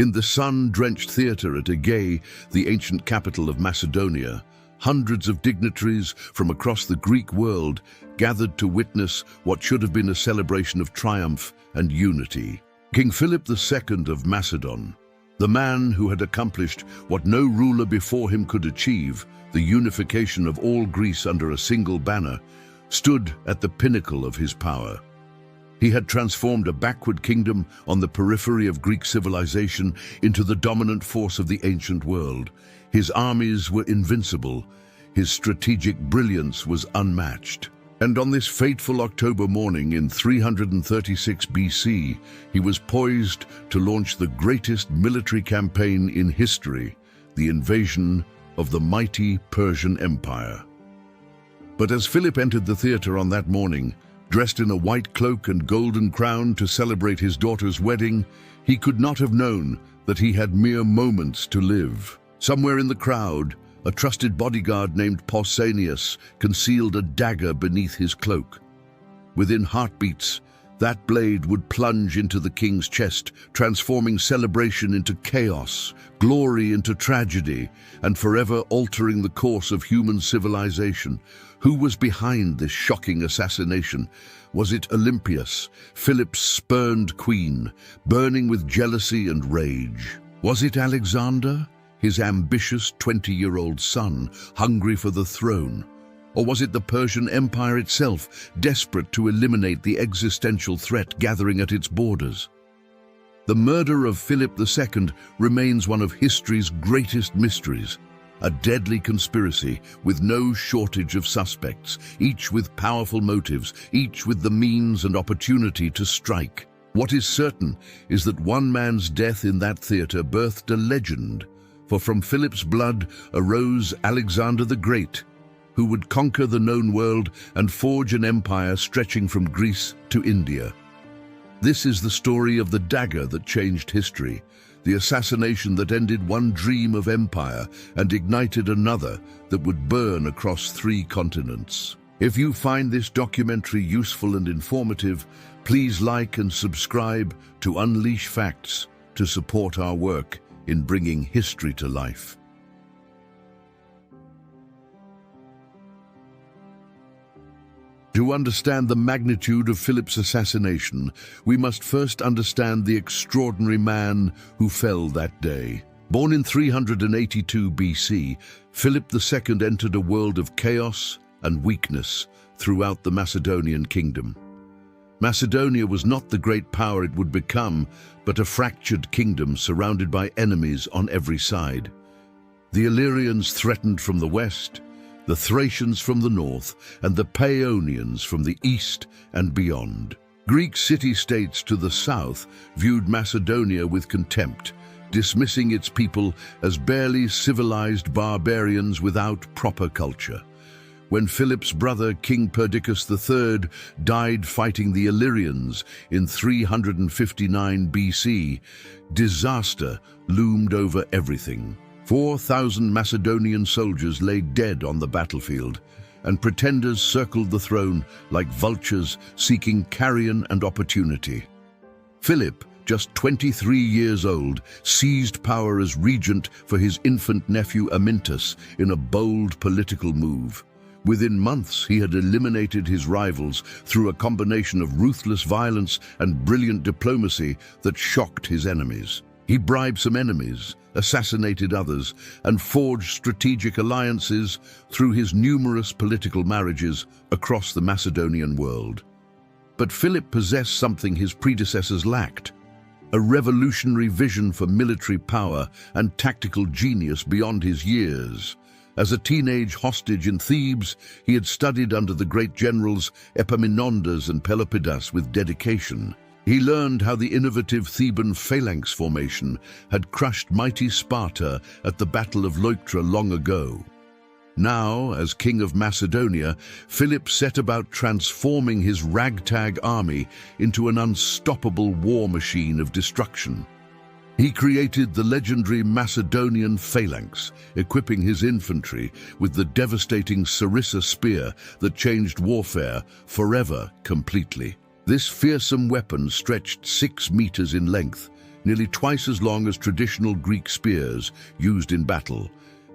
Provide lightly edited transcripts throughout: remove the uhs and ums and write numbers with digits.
In the sun-drenched theatre at Aegae, the ancient capital of Macedonia, hundreds of dignitaries from across the Greek world gathered to witness what should have been a celebration of triumph and unity. King Philip II of Macedon, the man who had accomplished what no ruler before him could achieve, the unification of all Greece under a single banner, stood at the pinnacle of his power. He had transformed a backward kingdom on the periphery of Greek civilization into the dominant force of the ancient world. His armies were invincible. His strategic brilliance was unmatched. And on this fateful October morning in 336 BC, he was poised to launch the greatest military campaign in history, the invasion of the mighty Persian Empire. But as Philip entered the theatre on that morning, dressed in a white cloak and golden crown to celebrate his daughter's wedding, he could not have known that he had mere moments to live. Somewhere in the crowd, a trusted bodyguard named Pausanias concealed a dagger beneath his cloak. Within heartbeats, that blade would plunge into the king's chest, transforming celebration into chaos, glory into tragedy, and forever altering the course of human civilization. Who was behind this shocking assassination? Was it Olympias, Philip's spurned queen, burning with jealousy and rage? Was it Alexander, his ambitious 20-year-old son, hungry for the throne? Or was it the Persian Empire itself, desperate to eliminate the existential threat gathering at its borders? The murder of Philip II remains one of history's greatest mysteries. A deadly conspiracy with no shortage of suspects, each with powerful motives, each with the means and opportunity to strike. What is certain is that one man's death in that theatre birthed a legend, for from Philip's blood arose Alexander the Great, who would conquer the known world and forge an empire stretching from Greece to India. This is the story of the dagger that changed history, the assassination that ended one dream of empire and ignited another that would burn across 3 continents. If you find this documentary useful and informative, please like and subscribe to Unleash Facts to support our work in bringing history to life. To understand the magnitude of Philip's assassination, we must first understand the extraordinary man who fell that day. Born in 382 BC, Philip II entered a world of chaos and weakness throughout the Macedonian kingdom. Macedonia was not the great power it would become, but a fractured kingdom surrounded by enemies on every side. The Illyrians threatened from the west, the Thracians from the north, and the Paeonians from the east and beyond. Greek city-states to the south viewed Macedonia with contempt, dismissing its people as barely civilized barbarians without proper culture. When Philip's brother, King Perdiccas III, died fighting the Illyrians in 359 BC, disaster loomed over everything. 4,000 Macedonian soldiers lay dead on the battlefield, and pretenders circled the throne like vultures seeking carrion and opportunity. Philip, just 23 years old, seized power as regent for his infant nephew Amyntas in a bold political move. Within months, he had eliminated his rivals through a combination of ruthless violence and brilliant diplomacy that shocked his enemies. He bribed some enemies, assassinated others, and forged strategic alliances through his numerous political marriages across the Macedonian world. But Philip possessed something his predecessors lacked: a revolutionary vision for military power and tactical genius beyond his years. As a teenage hostage in Thebes, he had studied under the great generals Epaminondas and Pelopidas with dedication. He learned how the innovative Theban phalanx formation had crushed mighty Sparta at the Battle of Leuctra long ago. Now, as King of Macedonia, Philip set about transforming his ragtag army into an unstoppable war machine of destruction. He created the legendary Macedonian phalanx, equipping his infantry with the devastating sarissa spear that changed warfare forever completely. This fearsome weapon stretched 6 meters in length, nearly twice as long as traditional Greek spears used in battle.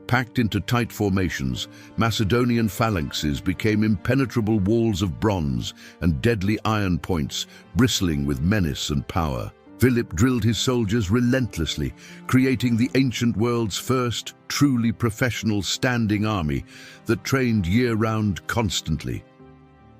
Packed into tight formations, Macedonian phalanxes became impenetrable walls of bronze and deadly iron points, bristling with menace and power. Philip drilled his soldiers relentlessly, creating the ancient world's first truly professional standing army that trained year-round constantly.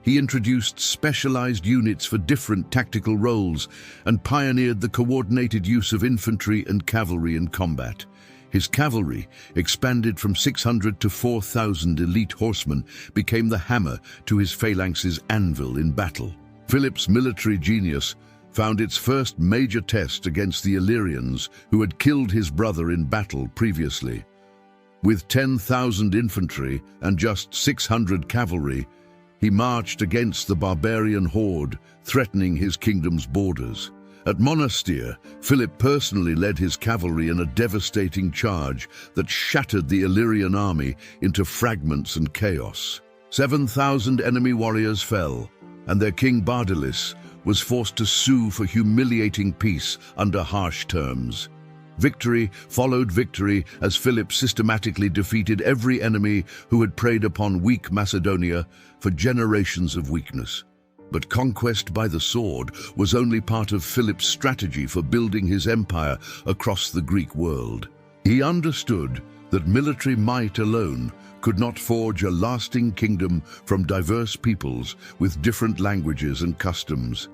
He introduced specialized units for different tactical roles and pioneered the coordinated use of infantry and cavalry in combat. His cavalry, expanded from 600 to 4,000 elite horsemen, became the hammer to his phalanx's anvil in battle. Philip's military genius found its first major test against the Illyrians, who had killed his brother in battle previously. With 10,000 infantry and just 600 cavalry, he marched against the barbarian horde, threatening his kingdom's borders. At Monastir, Philip personally led his cavalry in a devastating charge that shattered the Illyrian army into fragments and chaos. 7,000 enemy warriors fell, and their king Bardilis was forced to sue for humiliating peace under harsh terms. Victory followed victory as Philip systematically defeated every enemy who had preyed upon weak Macedonia for generations of weakness. But conquest by the sword was only part of Philip's strategy for building his empire across the Greek world. He understood that military might alone could not forge a lasting kingdom from diverse peoples with different languages and customs.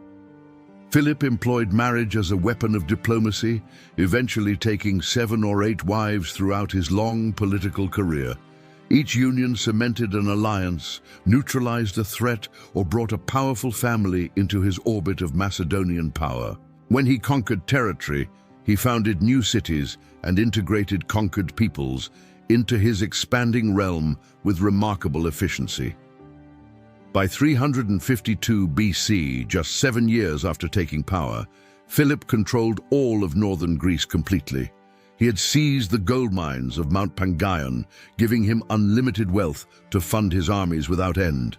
Philip employed marriage as a weapon of diplomacy, eventually taking 7 or 8 wives throughout his long political career. Each union cemented an alliance, neutralized a threat, or brought a powerful family into his orbit of Macedonian power. When he conquered territory, he founded new cities and integrated conquered peoples into his expanding realm with remarkable efficiency. By 352 BC, just 7 years after taking power, Philip controlled all of northern Greece completely. He had seized the gold mines of Mount Pangaeon, giving him unlimited wealth to fund his armies without end.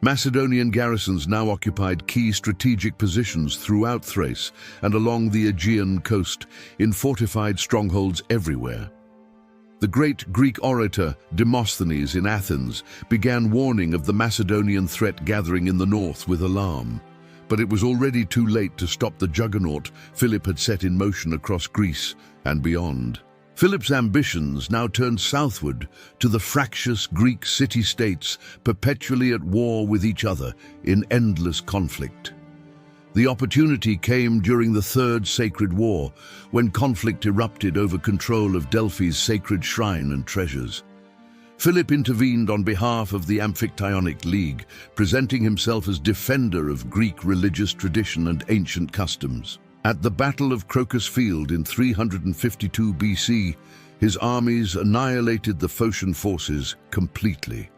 Macedonian garrisons now occupied key strategic positions throughout Thrace and along the Aegean coast, in fortified strongholds everywhere. The great Greek orator Demosthenes in Athens began warning of the Macedonian threat gathering in the north with alarm. But it was already too late to stop the juggernaut Philip had set in motion across Greece and beyond. Philip's ambitions now turned southward to the fractious Greek city-states perpetually at war with each other in endless conflict. The opportunity came during the Third Sacred War, when conflict erupted over control of Delphi's sacred shrine and treasures. Philip intervened on behalf of the Amphictyonic League, presenting himself as defender of Greek religious tradition and ancient customs. At the Battle of Crocus Field in 352 BC, his armies annihilated the Phocian forces completely.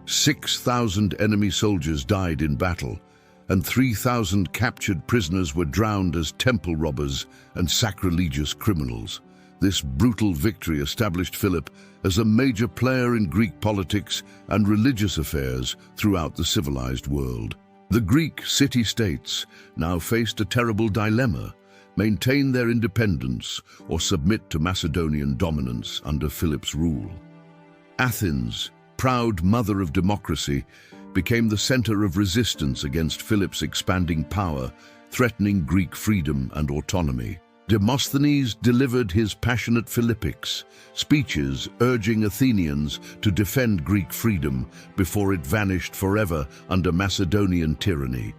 6,000 enemy soldiers died in battle, and 3,000 captured prisoners were drowned as temple robbers and sacrilegious criminals. This brutal victory established Philip as a major player in Greek politics and religious affairs throughout the civilized world. The Greek city-states now faced a terrible dilemma: maintain their independence or submit to Macedonian dominance under Philip's rule. Athens, proud mother of democracy, became the center of resistance against Philip's expanding power, threatening Greek freedom and autonomy. Demosthenes delivered his passionate Philippics, speeches urging Athenians to defend Greek freedom before it vanished forever under Macedonian tyranny.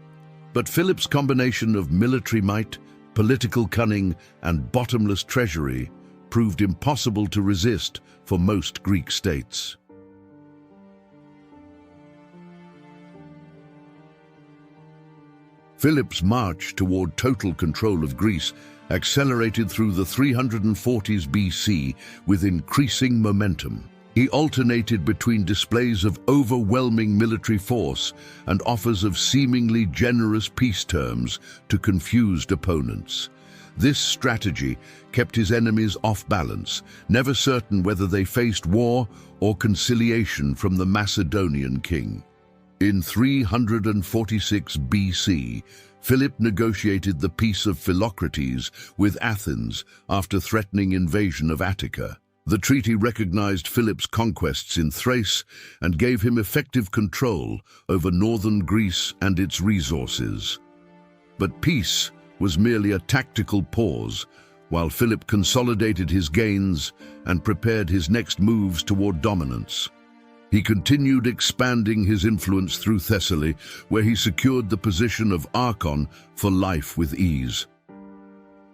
But Philip's combination of military might, political cunning, and bottomless treasury proved impossible to resist for most Greek states. Philip's march toward total control of Greece accelerated through the 340s BC with increasing momentum. He alternated between displays of overwhelming military force and offers of seemingly generous peace terms to confused opponents. This strategy kept his enemies off balance, never certain whether they faced war or conciliation from the Macedonian king. In 346 BC, Philip negotiated the Peace of Philocrates with Athens after threatening invasion of Attica. The treaty recognized Philip's conquests in Thrace and gave him effective control over northern Greece and its resources. But peace was merely a tactical pause, while Philip consolidated his gains and prepared his next moves toward dominance. He continued expanding his influence through Thessaly, where he secured the position of archon for life with ease.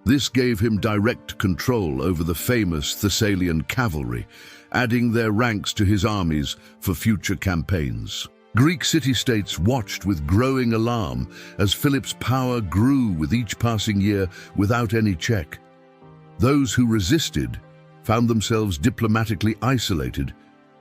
This gave him direct control over the famous Thessalian cavalry, adding their ranks to his armies for future campaigns. Greek city-states watched with growing alarm as Philip's power grew with each passing year without any check. Those who resisted found themselves diplomatically isolated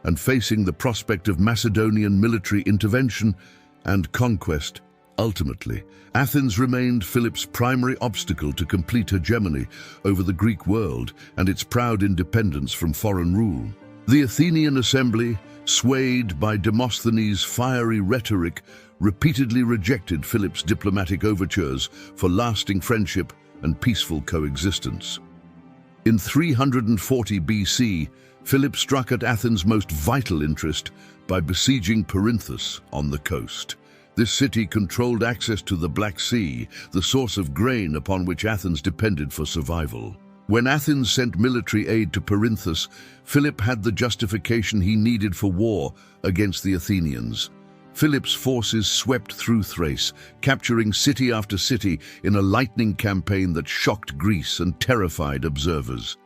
and facing the prospect of Macedonian military intervention and conquest. Ultimately, Athens remained Philip's primary obstacle to complete hegemony over the Greek world and its proud independence from foreign rule. The Athenian assembly, swayed by Demosthenes' fiery rhetoric, repeatedly rejected Philip's diplomatic overtures for lasting friendship and peaceful coexistence. In 340 BC, Philip struck at Athens' most vital interest by besieging Perinthus on the coast. This city controlled access to the Black Sea, the source of grain upon which Athens depended for survival. When Athens sent military aid to Perinthus, Philip had the justification he needed for war against the Athenians. Philip's forces swept through Thrace, capturing city after city in a lightning campaign that shocked Greece and terrified observers.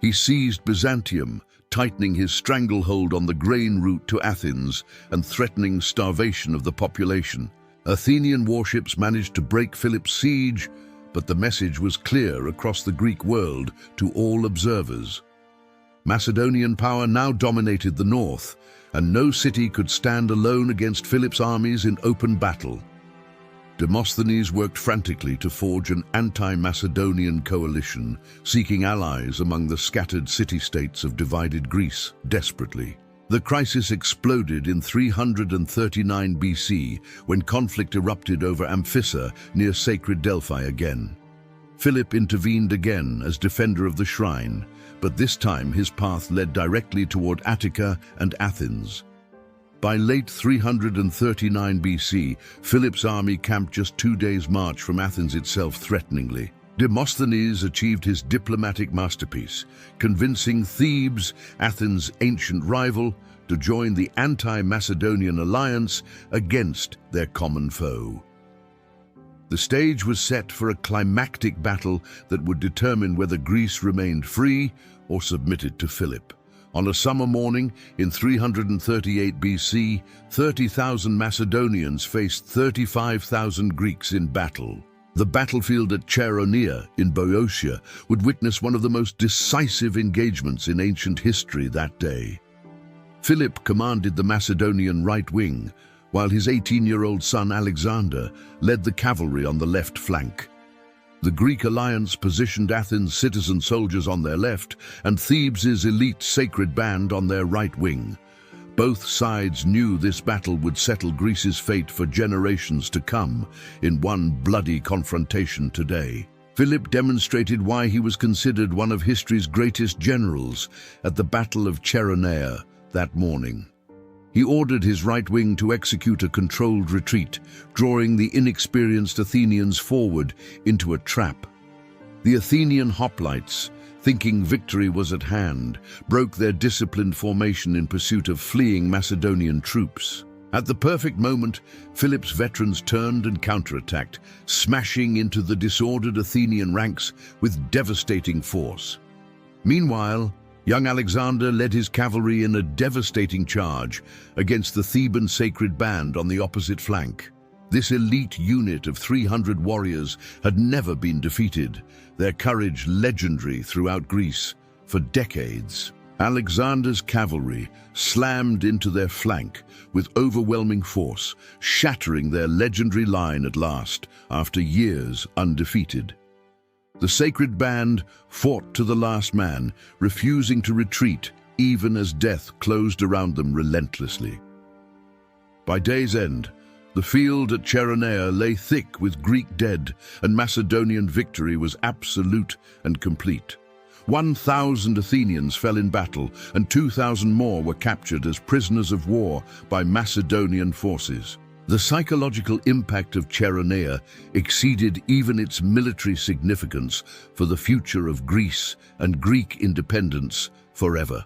He seized Byzantium, tightening his stranglehold on the grain route to Athens and threatening starvation of the population. Athenian warships managed to break Philip's siege, but the message was clear across the Greek world to all observers. Macedonian power now dominated the north, and no city could stand alone against Philip's armies in open battle. Demosthenes worked frantically to forge an anti-Macedonian coalition, seeking allies among the scattered city-states of divided Greece desperately. The crisis exploded in 339 BC when conflict erupted over Amphissa near sacred Delphi again. Philip intervened again as defender of the shrine, but this time his path led directly toward Attica and Athens. By late 339 BC, Philip's army camped just 2 days' march from Athens itself threateningly. Demosthenes achieved his diplomatic masterpiece, convincing Thebes, Athens' ancient rival, to join the anti-Macedonian alliance against their common foe. The stage was set for a climactic battle that would determine whether Greece remained free or submitted to Philip. On a summer morning in 338 BC, 30,000 Macedonians faced 35,000 Greeks in battle. The battlefield at Chaeronea in Boeotia would witness one of the most decisive engagements in ancient history that day. Philip commanded the Macedonian right wing, while his 18-year-old son Alexander led the cavalry on the left flank. The Greek alliance positioned Athens' citizen soldiers on their left and Thebes' elite sacred band on their right wing. Both sides knew this battle would settle Greece's fate for generations to come in one bloody confrontation today. Philip demonstrated why he was considered one of history's greatest generals at the Battle of Chaeronea that morning. He ordered his right wing to execute a controlled retreat, drawing the inexperienced Athenians forward into a trap. The Athenian hoplites, thinking victory was at hand, broke their disciplined formation in pursuit of fleeing Macedonian troops. At the perfect moment, Philip's veterans turned and counterattacked, smashing into the disordered Athenian ranks with devastating force. Meanwhile, young Alexander led his cavalry in a devastating charge against the Theban sacred band on the opposite flank. This elite unit of 300 warriors had never been defeated, their courage legendary throughout Greece for decades. Alexander's cavalry slammed into their flank with overwhelming force, shattering their legendary line at last after years undefeated. The sacred band fought to the last man, refusing to retreat even as death closed around them relentlessly. By day's end, The field at Cheronea lay thick with Greek dead, and Macedonian victory was absolute and complete. 1,000 Athenians fell in battle, and 2,000 more were captured as prisoners of war by Macedonian forces. The psychological impact of Cheronea exceeded even its military significance for the future of Greece and Greek independence forever.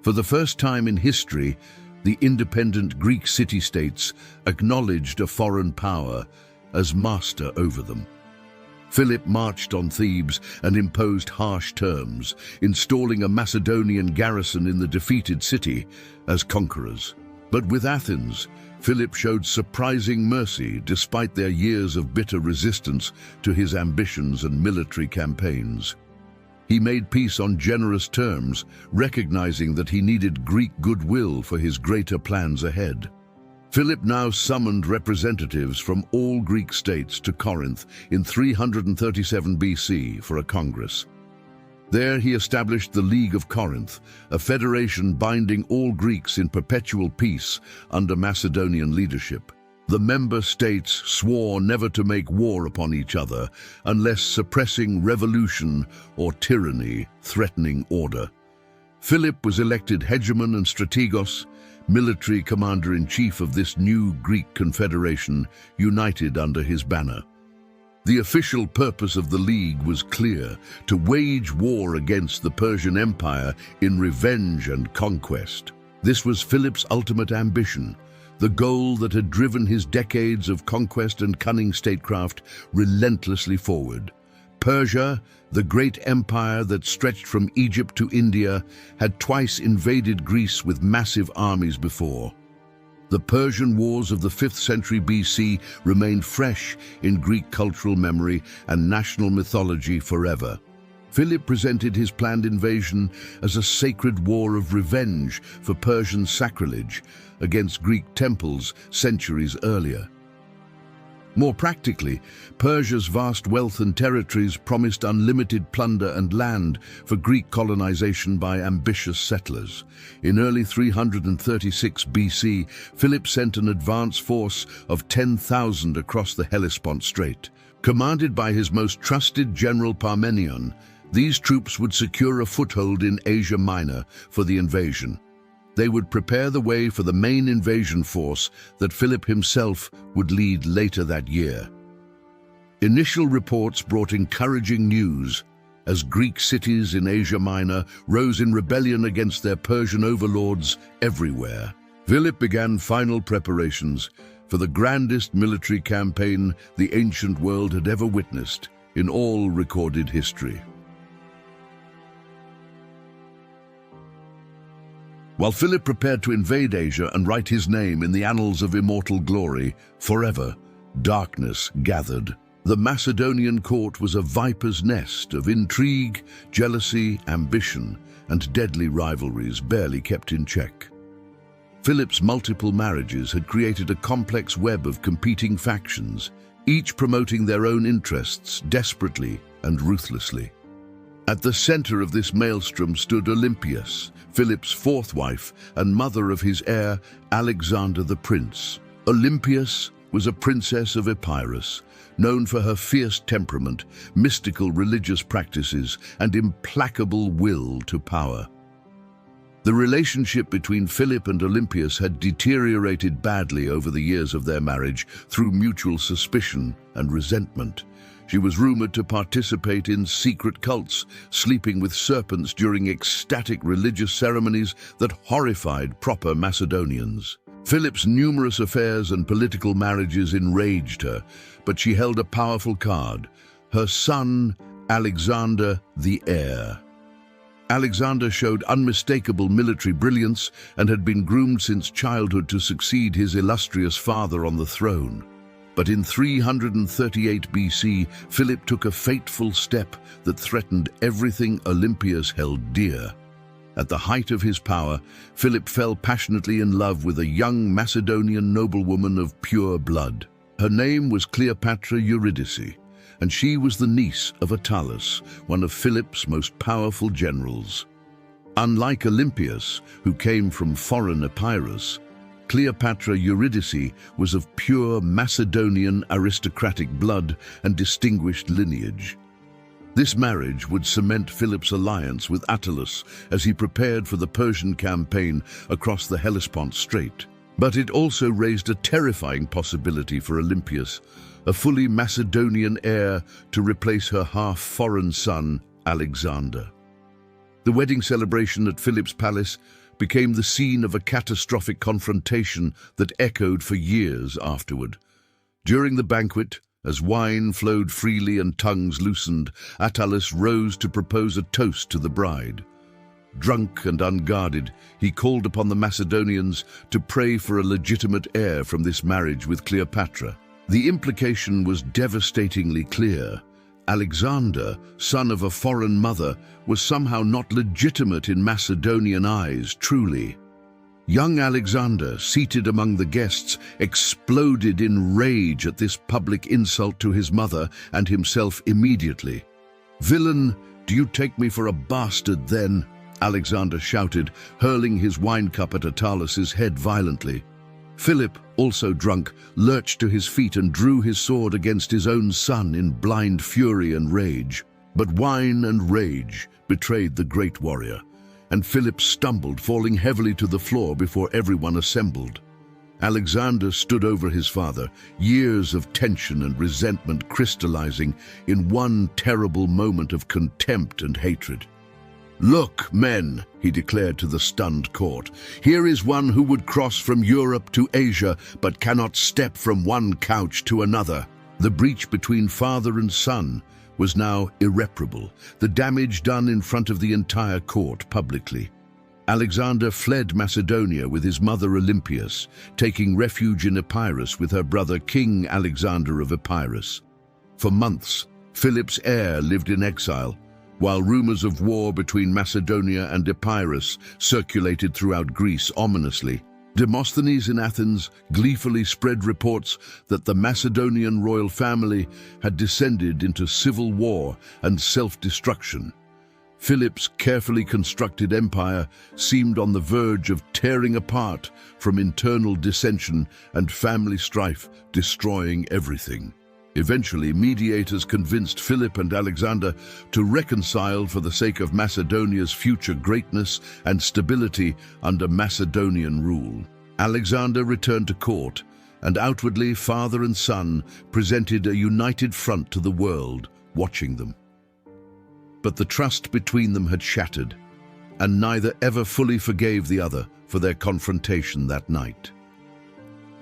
For the first time in history, the independent Greek city-states acknowledged a foreign power as master over them. Philip marched on Thebes and imposed harsh terms, installing a Macedonian garrison in the defeated city as conquerors. But with Athens, Philip showed surprising mercy despite their years of bitter resistance to his ambitions and military campaigns. He made peace on generous terms, recognizing that he needed Greek goodwill for his greater plans ahead. Philip now summoned representatives from all Greek states to Corinth in 337 BC for a congress. There he established the League of Corinth, a federation binding all Greeks in perpetual peace under Macedonian leadership. The member states swore never to make war upon each other unless suppressing revolution or tyranny threatening order. Philip was elected hegemon and strategos, military commander-in-chief of this new Greek confederation, united under his banner. The official purpose of the League was clear: to wage war against the Persian Empire in revenge and conquest. This was Philip's ultimate ambition, the goal that had driven his decades of conquest and cunning statecraft relentlessly forward. Persia, the great empire that stretched from Egypt to India, had twice invaded Greece with massive armies before. The Persian Wars of the 5th century BC remained fresh in Greek cultural memory and national mythology forever. Philip presented his planned invasion as a sacred war of revenge for Persian sacrilege against Greek temples centuries earlier. More practically, Persia's vast wealth and territories promised unlimited plunder and land for Greek colonization by ambitious settlers. In early 336 BC, Philip sent an advance force of 10,000 across the Hellespont Strait. Commanded by his most trusted general Parmenion, these troops would secure a foothold in Asia Minor for the invasion. They would prepare the way for the main invasion force that Philip himself would lead later that year. Initial reports brought encouraging news as Greek cities in Asia Minor rose in rebellion against their Persian overlords everywhere. Philip began final preparations for the grandest military campaign the ancient world had ever witnessed in all recorded history. While Philip prepared to invade Asia and write his name in the annals of immortal glory forever, darkness gathered. The Macedonian court was a viper's nest of intrigue, jealousy, ambition, and deadly rivalries barely kept in check. Philip's multiple marriages had created a complex web of competing factions, each promoting their own interests desperately and ruthlessly. At the center of this maelstrom stood Olympias, Philip's fourth wife and mother of his heir, Alexander the Prince. Olympias was a princess of Epirus, known for her fierce temperament, mystical religious practices, and implacable will to power. The relationship between Philip and Olympias had deteriorated badly over the years of their marriage through mutual suspicion and resentment. She was rumored to participate in secret cults, sleeping with serpents during ecstatic religious ceremonies that horrified proper Macedonians. Philip's numerous affairs and political marriages enraged her, but she held a powerful card: her son, Alexander the heir. Alexander showed unmistakable military brilliance and had been groomed since childhood to succeed his illustrious father on the throne. But in 338 BC, Philip took a fateful step that threatened everything Olympias held dear. At the height of his power, Philip fell passionately in love with a young Macedonian noblewoman of pure blood. Her name was Cleopatra Eurydice, and she was the niece of Attalus, one of Philip's most powerful generals. Unlike Olympias, who came from foreign Epirus, Cleopatra Eurydice was of pure Macedonian aristocratic blood and distinguished lineage. This marriage would cement Philip's alliance with Attalus as he prepared for the Persian campaign across the Hellespont Strait. But it also raised a terrifying possibility for Olympias, a fully Macedonian heir to replace her half-foreign son, Alexander. The wedding celebration at Philip's palace became the scene of a catastrophic confrontation that echoed for years afterward. During the banquet, as wine flowed freely and tongues loosened, Attalus rose to propose a toast to the bride. Drunk and unguarded, he called upon the Macedonians to pray for a legitimate heir from this marriage with Cleopatra. The implication was devastatingly clear. Alexander, son of a foreign mother, was somehow not legitimate in Macedonian eyes, truly. Young Alexander, seated among the guests, exploded in rage at this public insult to his mother and himself immediately. "Villain, do you take me for a bastard then?" Alexander shouted, hurling his wine cup at Attalus's head violently. Philip, also drunk, lurched to his feet and drew his sword against his own son in blind fury and rage. But wine and rage betrayed the great warrior, and Philip stumbled, falling heavily to the floor before everyone assembled. Alexander stood over his father, years of tension and resentment crystallizing in one terrible moment of contempt and hatred. "Look, men," he declared to the stunned court, "here is one who would cross from Europe to Asia, but cannot step from one couch to another." The breach between father and son was now irreparable, the damage done in front of the entire court publicly. Alexander fled Macedonia with his mother Olympias, taking refuge in Epirus with her brother King Alexander of Epirus. For months, Philip's heir lived in exile, while rumors of war between Macedonia and Epirus circulated throughout Greece ominously. Demosthenes in Athens gleefully spread reports that the Macedonian royal family had descended into civil war and self-destruction. Philip's carefully constructed empire seemed on the verge of tearing apart from internal dissension and family strife, destroying everything. Eventually, mediators convinced Philip and Alexander to reconcile for the sake of Macedonia's future greatness and stability under Macedonian rule. Alexander returned to court, and outwardly father and son presented a united front to the world, watching them. But the trust between them had shattered, and neither ever fully forgave the other for their confrontation that night.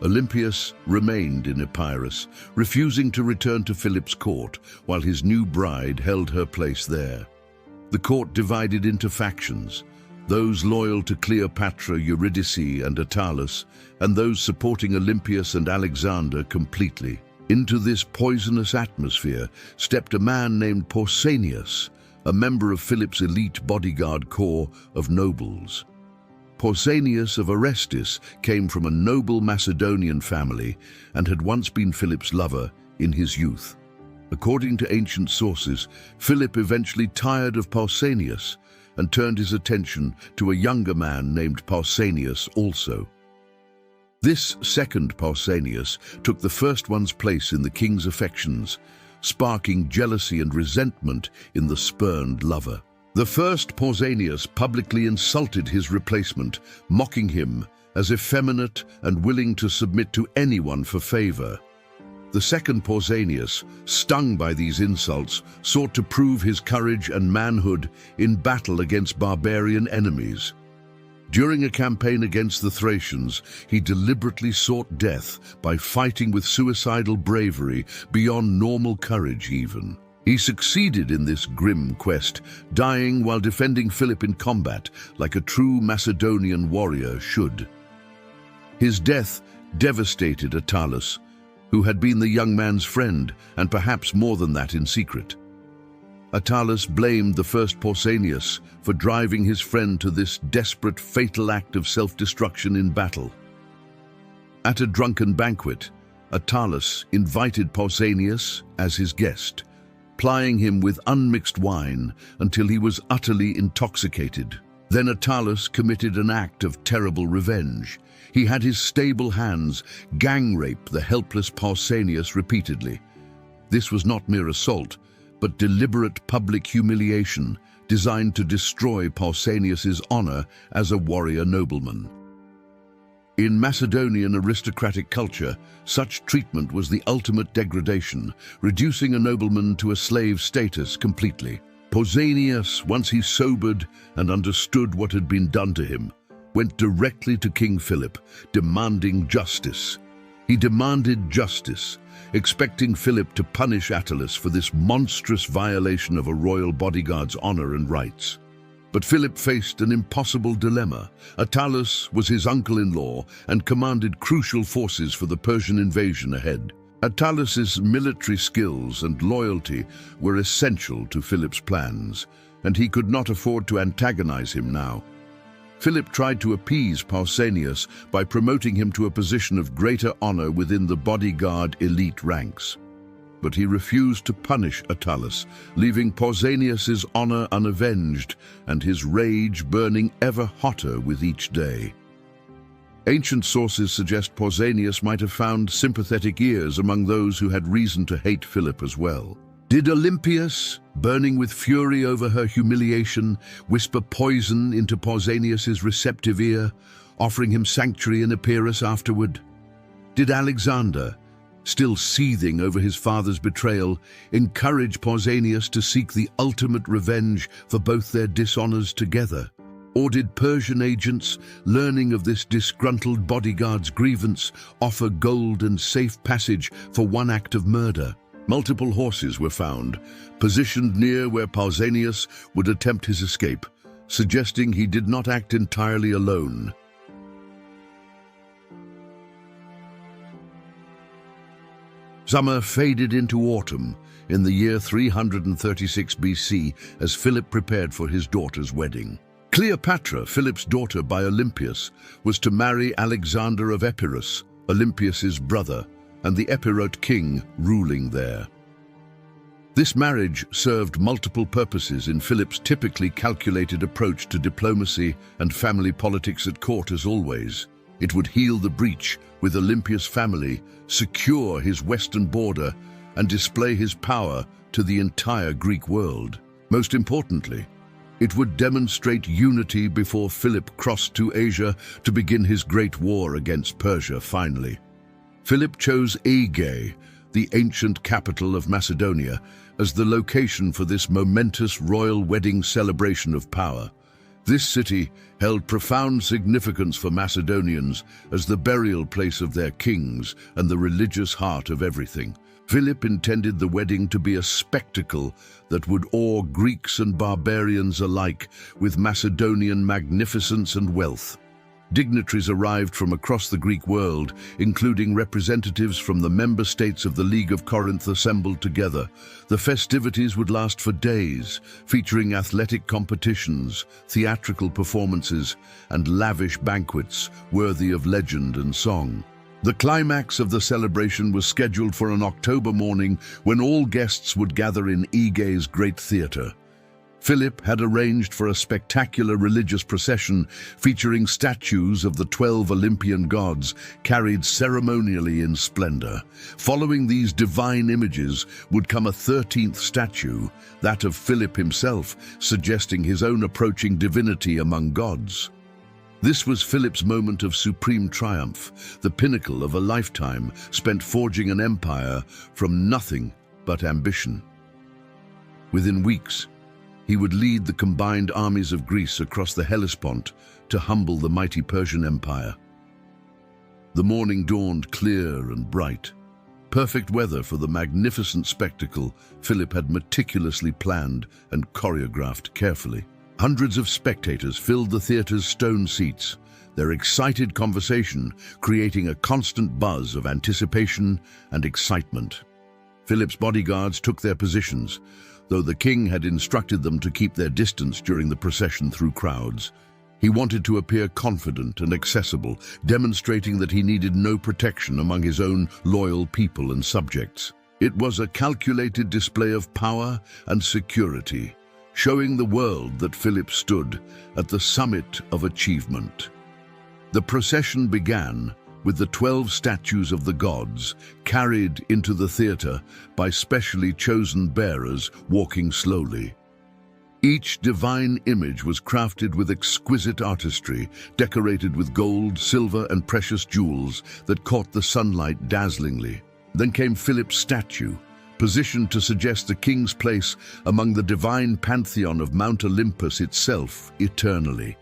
Olympias remained in Epirus, refusing to return to Philip's court, while his new bride held her place there. The court divided into factions, those loyal to Cleopatra, Eurydice, and Attalus, and those supporting Olympias and Alexander completely. Into this poisonous atmosphere stepped a man named Pausanias, a member of Philip's elite bodyguard corps of nobles. Pausanias of Orestis came from a noble Macedonian family and had once been Philip's lover in his youth. According to ancient sources, Philip eventually tired of Pausanias and turned his attention to a younger man named Pausanias also. This second Pausanias took the first one's place in the king's affections, sparking jealousy and resentment in the spurned lover. The first Pausanias publicly insulted his replacement, mocking him as effeminate and willing to submit to anyone for favor. The second Pausanias, stung by these insults, sought to prove his courage and manhood in battle against barbarian enemies. During a campaign against the Thracians, he deliberately sought death by fighting with suicidal bravery beyond normal courage even. He succeeded in this grim quest, dying while defending Philip in combat, like a true Macedonian warrior should. His death devastated Attalus, who had been the young man's friend, and perhaps more than that in secret. Attalus blamed the first Pausanias for driving his friend to this desperate, fatal act of self-destruction in battle. At a drunken banquet, Attalus invited Pausanias as his guest, plying him with unmixed wine until he was utterly intoxicated. Then Attalus committed an act of terrible revenge. He had his stable hands gang rape the helpless Pausanias repeatedly. This was not mere assault, but deliberate public humiliation designed to destroy Pausanias's honor as a warrior nobleman. In Macedonian aristocratic culture, such treatment was the ultimate degradation, reducing a nobleman to a slave status completely. Pausanias, once he sobered and understood what had been done to him, went directly to King Philip, demanding justice. He demanded justice, expecting Philip to punish Attalus for this monstrous violation of a royal bodyguard's honor and rights. But Philip faced an impossible dilemma. Attalus was his uncle-in-law and commanded crucial forces for the Persian invasion ahead. Attalus's military skills and loyalty were essential to Philip's plans, and he could not afford to antagonize him now. Philip tried to appease Pausanias by promoting him to a position of greater honor within the bodyguard elite ranks. But he refused to punish Attalus, leaving Pausanias's honor unavenged and his rage burning ever hotter with each day. Ancient sources suggest Pausanias might have found sympathetic ears among those who had reason to hate Philip as well. Did Olympias, burning with fury over her humiliation, whisper poison into Pausanias's receptive ear, offering him sanctuary in Epirus afterward? Did Alexander, still seething over his father's betrayal, encourage Pausanias to seek the ultimate revenge for both their dishonors together? Or did Persian agents, learning of this disgruntled bodyguard's grievance, offer gold and safe passage for one act of murder? Multiple horses were found, positioned near where Pausanias would attempt his escape, suggesting he did not act entirely alone. Summer faded into autumn in the year 336 BC as Philip prepared for his daughter's wedding. Cleopatra, Philip's daughter by Olympias, was to marry Alexander of Epirus, Olympias's brother, and the Epirote king ruling there. This marriage served multiple purposes in Philip's typically calculated approach to diplomacy and family politics at court as always. It would heal the breach with Olympias' family, secure his western border, and display his power to the entire Greek world. Most importantly, it would demonstrate unity before Philip crossed to Asia to begin his great war against Persia finally. Philip chose Aegae, the ancient capital of Macedonia, as the location for this momentous royal wedding celebration of power. This city held profound significance for Macedonians as the burial place of their kings and the religious heart of everything. Philip intended the wedding to be a spectacle that would awe Greeks and barbarians alike with Macedonian magnificence and wealth. Dignitaries arrived from across the Greek world, including representatives from the member states of the League of Corinth assembled together. The festivities would last for days, featuring athletic competitions, theatrical performances, and lavish banquets worthy of legend and song. The climax of the celebration was scheduled for an October morning when all guests would gather in Aegae's great theatre. Philip had arranged for a spectacular religious procession featuring statues of the 12 Olympian gods carried ceremonially in splendor. Following these divine images would come a 13th statue, that of Philip himself, suggesting his own approaching divinity among gods. This was Philip's moment of supreme triumph, the pinnacle of a lifetime spent forging an empire from nothing but ambition. Within weeks, he would lead the combined armies of Greece across the Hellespont to humble the mighty Persian Empire. The morning dawned clear and bright. Perfect weather for the magnificent spectacle Philip had meticulously planned and choreographed carefully. Hundreds of spectators filled the theater's stone seats, their excited conversation creating a constant buzz of anticipation and excitement. Philip's bodyguards took their positions, though the king had instructed them to keep their distance during the procession through crowds. He wanted to appear confident and accessible, demonstrating that he needed no protection among his own loyal people and subjects. It was a calculated display of power and security, showing the world that Philip stood at the summit of achievement. The procession began with the 12 statues of the gods carried into the theatre by specially chosen bearers walking slowly. Each divine image was crafted with exquisite artistry, decorated with gold, silver, and precious jewels that caught the sunlight dazzlingly. Then came Philip's statue, positioned to suggest the king's place among the divine pantheon of Mount Olympus itself eternally.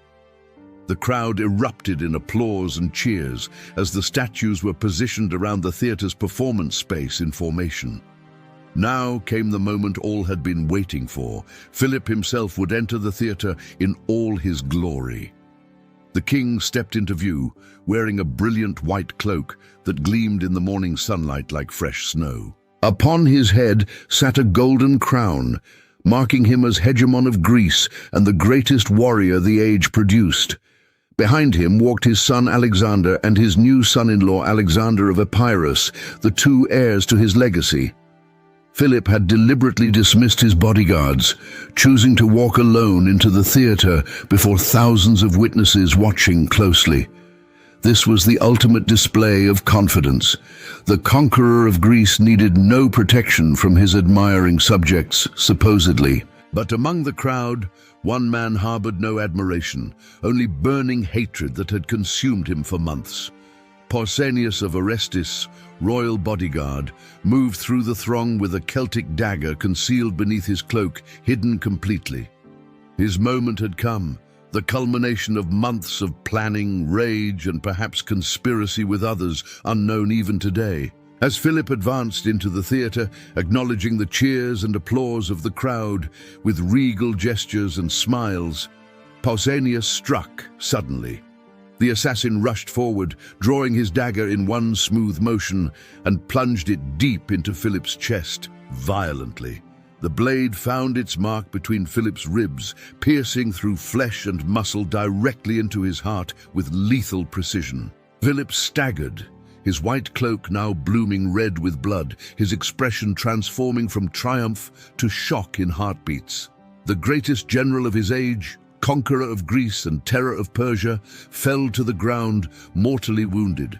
The crowd erupted in applause and cheers as the statues were positioned around the theatre's performance space in formation. Now came the moment all had been waiting for. Philip himself would enter the theatre in all his glory. The king stepped into view, wearing a brilliant white cloak that gleamed in the morning sunlight like fresh snow. Upon his head sat a golden crown, marking him as hegemon of Greece and the greatest warrior the age produced. Behind him walked his son Alexander and his new son-in-law Alexander of Epirus, the two heirs to his legacy. Philip had deliberately dismissed his bodyguards, choosing to walk alone into the theatre before thousands of witnesses watching closely. This was the ultimate display of confidence. The conqueror of Greece needed no protection from his admiring subjects, supposedly. But among the crowd, one man harbored no admiration, only burning hatred that had consumed him for months. Pausanias of Orestis, royal bodyguard, moved through the throng with a Celtic dagger concealed beneath his cloak, hidden completely. His moment had come, the culmination of months of planning, rage, and perhaps conspiracy with others unknown even today. As Philip advanced into the theatre, acknowledging the cheers and applause of the crowd with regal gestures and smiles, Pausanias struck suddenly. The assassin rushed forward, drawing his dagger in one smooth motion, and plunged it deep into Philip's chest, violently. The blade found its mark between Philip's ribs, piercing through flesh and muscle directly into his heart with lethal precision. Philip staggered, his white cloak now blooming red with blood, his expression transforming from triumph to shock in heartbeats. The greatest general of his age, conqueror of Greece and terror of Persia, fell to the ground, mortally wounded.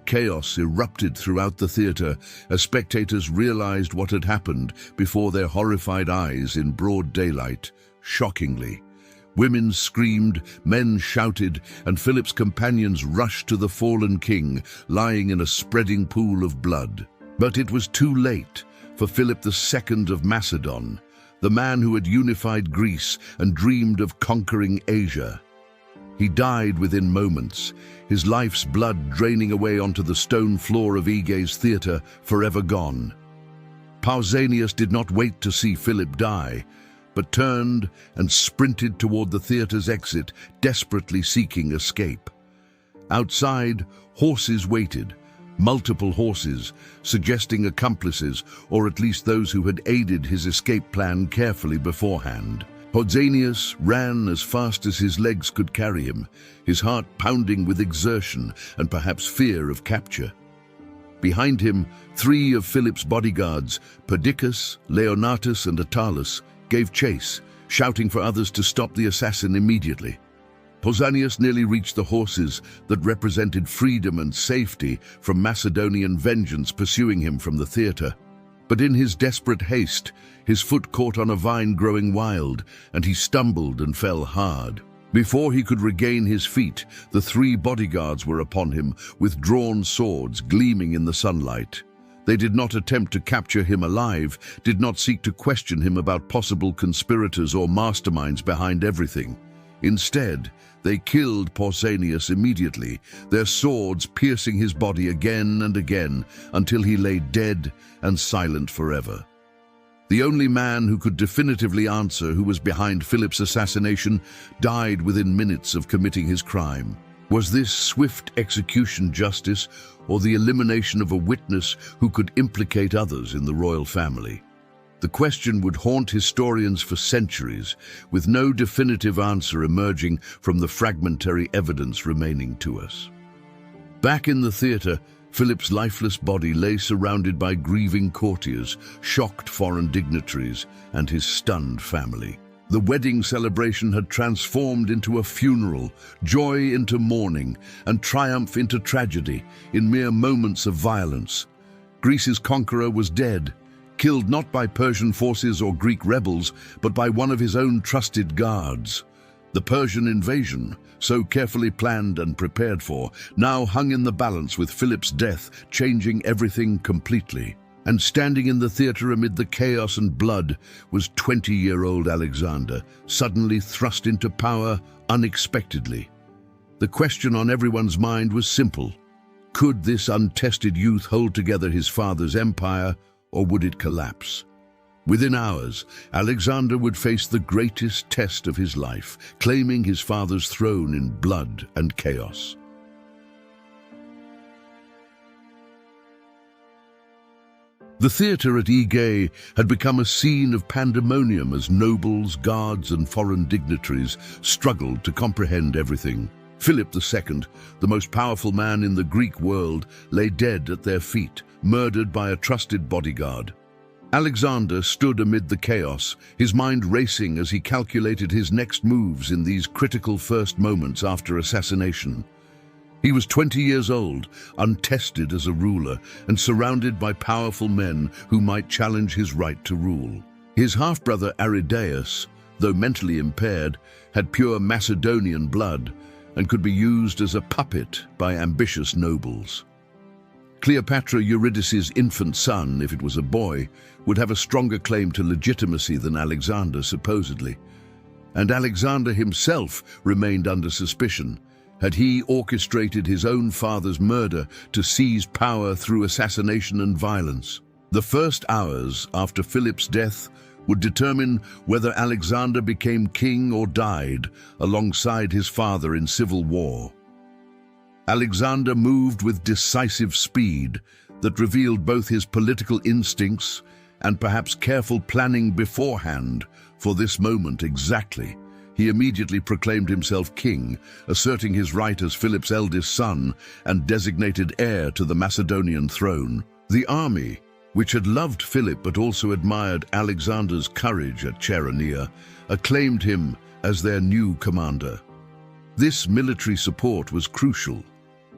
Chaos erupted throughout the theatre as spectators realized what had happened before their horrified eyes in broad daylight. Shockingly, women screamed, men shouted, and Philip's companions rushed to the fallen king, lying in a spreading pool of blood. But it was too late for Philip II of Macedon, the man who had unified Greece and dreamed of conquering Asia. He died within moments, his life's blood draining away onto the stone floor of Aegae's theatre, forever gone. Pausanias did not wait to see Philip die, but turned and sprinted toward the theatre's exit, desperately seeking escape. Outside, horses waited, multiple horses, suggesting accomplices, or at least those who had aided his escape plan carefully beforehand. Pausanias ran as fast as his legs could carry him, his heart pounding with exertion and perhaps fear of capture. Behind him, 3 of Philip's bodyguards, Perdiccas, Leonatus, and Attalus, gave chase, shouting for others to stop the assassin immediately. Pausanias nearly reached the horses that represented freedom and safety from Macedonian vengeance pursuing him from the theatre. But in his desperate haste, his foot caught on a vine growing wild, and he stumbled and fell hard. Before he could regain his feet, the 3 bodyguards were upon him, with drawn swords gleaming in the sunlight. They did not attempt to capture him alive, did not seek to question him about possible conspirators or masterminds behind everything. Instead, they killed Pausanias immediately, their swords piercing his body again and again until he lay dead and silent forever. The only man who could definitively answer who was behind Philip's assassination died within minutes of committing his crime. Was this swift execution justice, or the elimination of a witness who could implicate others in the royal family? The question would haunt historians for centuries, with no definitive answer emerging from the fragmentary evidence remaining to us. Back in the theatre, Philip's lifeless body lay surrounded by grieving courtiers, shocked foreign dignitaries, and his stunned family. The wedding celebration had transformed into a funeral, joy into mourning, and triumph into tragedy in mere moments of violence. Greece's conqueror was dead, killed not by Persian forces or Greek rebels, but by one of his own trusted guards. The Persian invasion, so carefully planned and prepared for, now hung in the balance with Philip's death, changing everything completely. And standing in the theater amid the chaos and blood was 20-year-old Alexander, suddenly thrust into power unexpectedly. The question on everyone's mind was simple. Could this untested youth hold together his father's empire, or would it collapse? Within hours, Alexander would face the greatest test of his life, claiming his father's throne in blood and chaos. The theatre at Aegae had become a scene of pandemonium as nobles, guards, and foreign dignitaries struggled to comprehend everything. Philip II, the most powerful man in the Greek world, lay dead at their feet, murdered by a trusted bodyguard. Alexander stood amid the chaos, his mind racing as he calculated his next moves in these critical first moments after assassination. He was 20 years old, untested as a ruler, and surrounded by powerful men who might challenge his right to rule. His half-brother Aridaeus, though mentally impaired, had pure Macedonian blood and could be used as a puppet by ambitious nobles. Cleopatra Eurydice's infant son, if it was a boy, would have a stronger claim to legitimacy than Alexander, supposedly. And Alexander himself remained under suspicion. Had he orchestrated his own father's murder to seize power through assassination and violence? The first hours after Philip's death would determine whether Alexander became king or died alongside his father in civil war. Alexander moved with decisive speed that revealed both his political instincts and perhaps careful planning beforehand for this moment exactly. He immediately proclaimed himself king, asserting his right as Philip's eldest son and designated heir to the Macedonian throne. The army, which had loved Philip but also admired Alexander's courage at Chaeronea, acclaimed him as their new commander. This military support was crucial.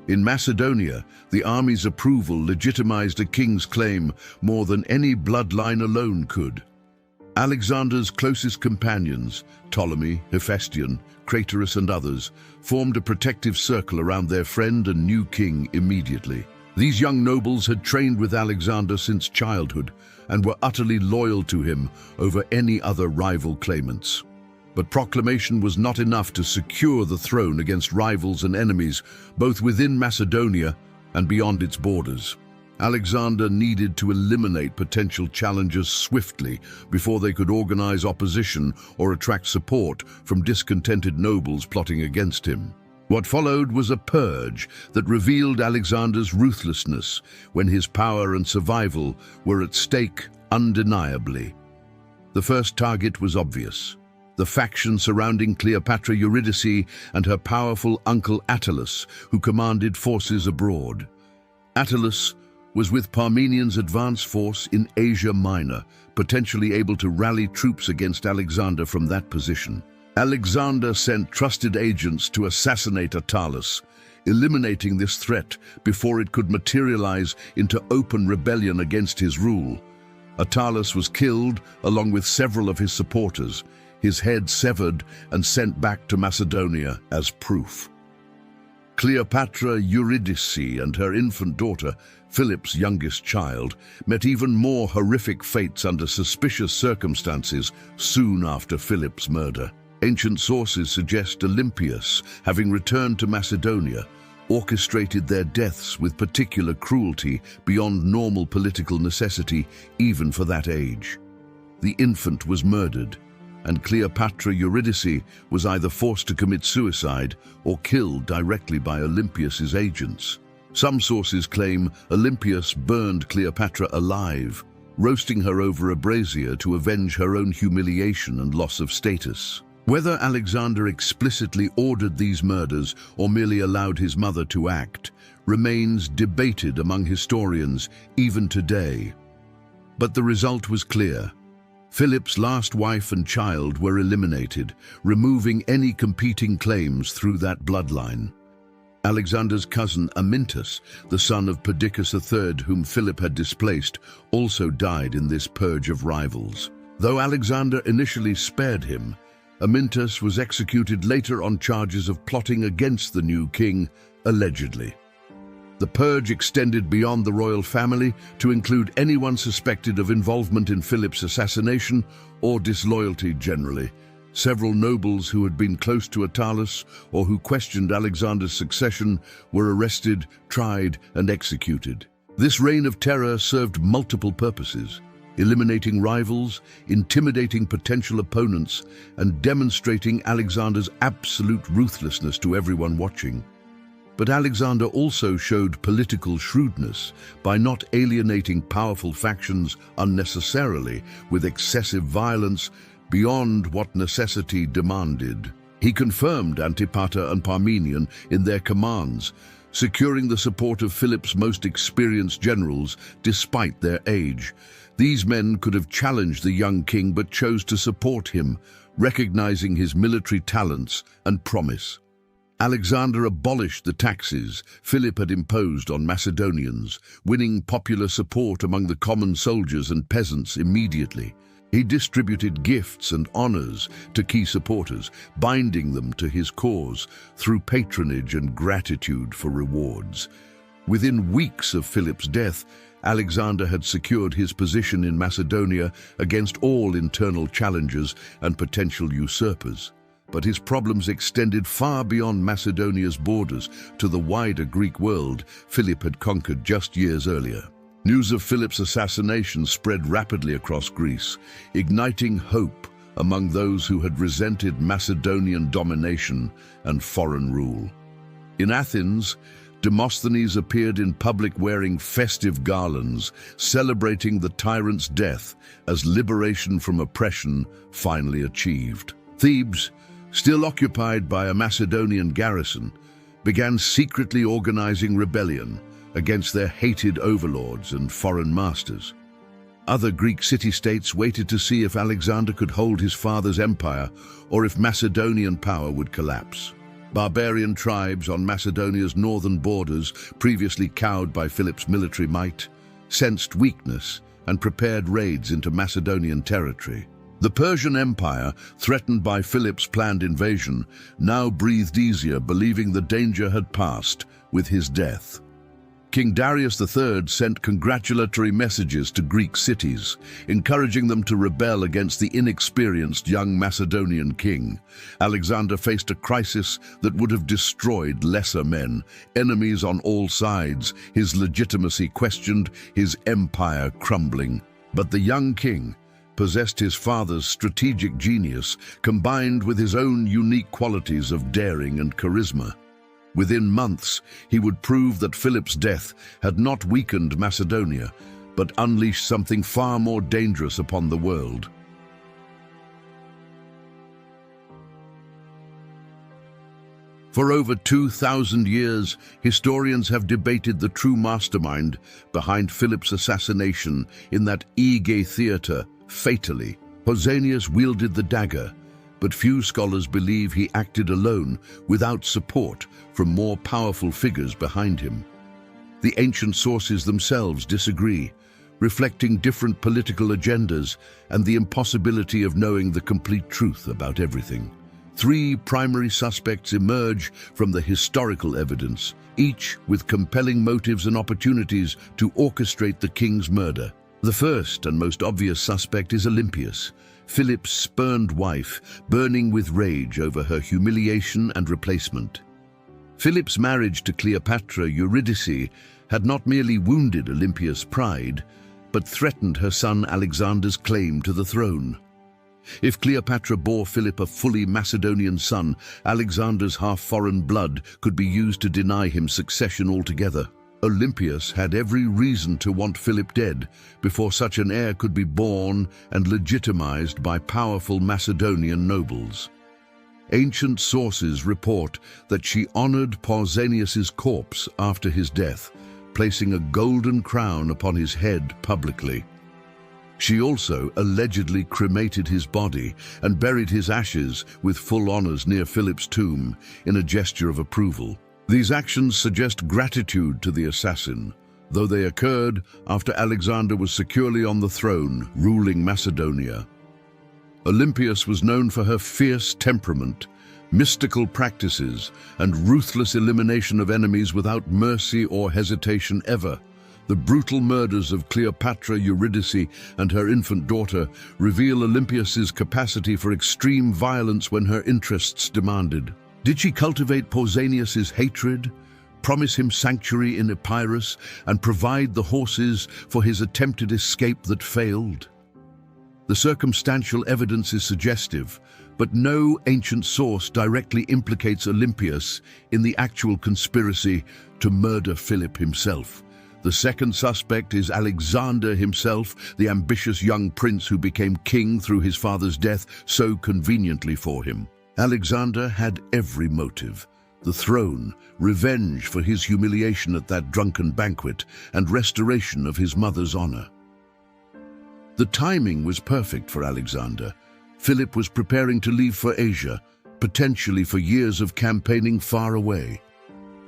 In Macedonia, the army's approval legitimized a king's claim more than any bloodline alone could. Alexander's closest companions, Ptolemy, Hephaestion, Craterus and others, formed a protective circle around their friend and new king immediately. These young nobles had trained with Alexander since childhood and were utterly loyal to him over any other rival claimants. But proclamation was not enough to secure the throne against rivals and enemies, both within Macedonia and beyond its borders. Alexander needed to eliminate potential challengers swiftly before they could organize opposition or attract support from discontented nobles plotting against him. What followed was a purge that revealed Alexander's ruthlessness when his power and survival were at stake undeniably. The first target was obvious: the faction surrounding Cleopatra Eurydice and her powerful uncle Attalus, who commanded forces abroad. Attalus was with Parmenian's advance force in Asia Minor, potentially able to rally troops against Alexander from that position. Alexander sent trusted agents to assassinate Attalus, eliminating this threat before it could materialize into open rebellion against his rule. Attalus was killed along with several of his supporters, his head severed and sent back to Macedonia as proof. Cleopatra Eurydice and her infant daughter, Philip's youngest child, met even more horrific fates under suspicious circumstances soon after Philip's murder. Ancient sources suggest Olympias, having returned to Macedonia, orchestrated their deaths with particular cruelty beyond normal political necessity even for that age. The infant was murdered, and Cleopatra Eurydice was either forced to commit suicide or killed directly by Olympias's agents. Some sources claim Olympias burned Cleopatra alive, roasting her over a brazier to avenge her own humiliation and loss of status. Whether Alexander explicitly ordered these murders or merely allowed his mother to act remains debated among historians even today. But the result was clear. Philip's last wife and child were eliminated, removing any competing claims through that bloodline. Alexander's cousin Amyntas, the son of Perdiccas III, whom Philip had displaced, also died in this purge of rivals. Though Alexander initially spared him, Amyntas was executed later on charges of plotting against the new king, allegedly. The purge extended beyond the royal family to include anyone suspected of involvement in Philip's assassination or disloyalty generally. Several nobles who had been close to Attalus or who questioned Alexander's succession were arrested, tried, and executed. This reign of terror served multiple purposes: eliminating rivals, intimidating potential opponents, and demonstrating Alexander's absolute ruthlessness to everyone watching. But Alexander also showed political shrewdness by not alienating powerful factions unnecessarily with excessive violence beyond what necessity demanded. He confirmed Antipater and Parmenion in their commands, securing the support of Philip's most experienced generals despite their age. These men could have challenged the young king but chose to support him, recognizing his military talents and promise. Alexander abolished the taxes Philip had imposed on Macedonians, winning popular support among the common soldiers and peasants immediately. He distributed gifts and honors to key supporters, binding them to his cause through patronage and gratitude for rewards. Within weeks of Philip's death, Alexander had secured his position in Macedonia against all internal challengers and potential usurpers. But his problems extended far beyond Macedonia's borders to the wider Greek world Philip had conquered just years earlier. News of Philip's assassination spread rapidly across Greece, igniting hope among those who had resented Macedonian domination and foreign rule. In Athens, Demosthenes appeared in public wearing festive garlands, celebrating the tyrant's death as liberation from oppression finally achieved. Thebes, still occupied by a Macedonian garrison, began secretly organizing rebellion against their hated overlords and foreign masters. Other Greek city-states waited to see if Alexander could hold his father's empire or if Macedonian power would collapse. Barbarian tribes on Macedonia's northern borders, previously cowed by Philip's military might, sensed weakness and prepared raids into Macedonian territory. The Persian Empire, threatened by Philip's planned invasion, now breathed easier, believing the danger had passed with his death. King Darius III sent congratulatory messages to Greek cities, encouraging them to rebel against the inexperienced young Macedonian king. Alexander faced a crisis that would have destroyed lesser men, enemies on all sides, his legitimacy questioned, his empire crumbling. But the young king possessed his father's strategic genius, combined with his own unique qualities of daring and charisma. Within months, he would prove that Philip's death had not weakened Macedonia, but unleashed something far more dangerous upon the world. For over 2,000 years, historians have debated the true mastermind behind Philip's assassination in that Aegae theater, fatally. Pausanias wielded the dagger, but few scholars believe he acted alone, without support from more powerful figures behind him. The ancient sources themselves disagree, reflecting different political agendas and the impossibility of knowing the complete truth about everything. Three primary suspects emerge from the historical evidence, each with compelling motives and opportunities to orchestrate the king's murder. The first and most obvious suspect is Olympias, Philip's spurned wife, burning with rage over her humiliation and replacement. Philip's marriage to Cleopatra Eurydice had not merely wounded Olympia's pride, but threatened her son Alexander's claim to the throne. If Cleopatra bore Philip a fully Macedonian son, Alexander's half-foreign blood could be used to deny him succession altogether. Olympias had every reason to want Philip dead before such an heir could be born and legitimized by powerful Macedonian nobles. Ancient sources report that she honored Pausanias's corpse after his death, placing a golden crown upon his head publicly. She also allegedly cremated his body and buried his ashes with full honors near Philip's tomb in a gesture of approval. These actions suggest gratitude to the assassin, though they occurred after Alexander was securely on the throne, ruling Macedonia. Olympias was known for her fierce temperament, mystical practices, and ruthless elimination of enemies without mercy or hesitation ever. The brutal murders of Cleopatra, Eurydice, and her infant daughter reveal Olympias's capacity for extreme violence when her interests demanded. Did she cultivate Pausanias's hatred, promise him sanctuary in Epirus, and provide the horses for his attempted escape that failed? The circumstantial evidence is suggestive, but no ancient source directly implicates Olympias in the actual conspiracy to murder Philip himself. The second suspect is Alexander himself, the ambitious young prince who became king through his father's death so conveniently for him. Alexander had every motive: the throne, revenge for his humiliation at that drunken banquet, and restoration of his mother's honor. The timing was perfect for Alexander. Philip was preparing to leave for Asia, potentially for years of campaigning far away.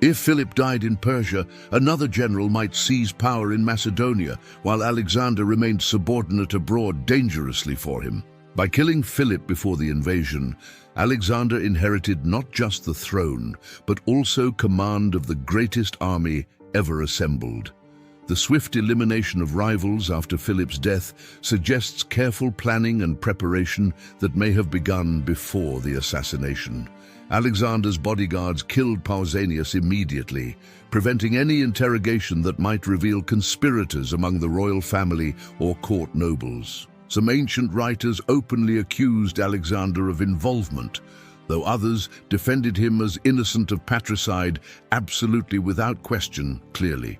If Philip died in Persia, another general might seize power in Macedonia, while Alexander remained subordinate abroad dangerously for him. By killing Philip before the invasion, Alexander inherited not just the throne, but also command of the greatest army ever assembled. The swift elimination of rivals after Philip's death suggests careful planning and preparation that may have begun before the assassination. Alexander's bodyguards killed Pausanias immediately, preventing any interrogation that might reveal conspirators among the royal family or court nobles. Some ancient writers openly accused Alexander of involvement, though others defended him as innocent of patricide, absolutely without question, clearly.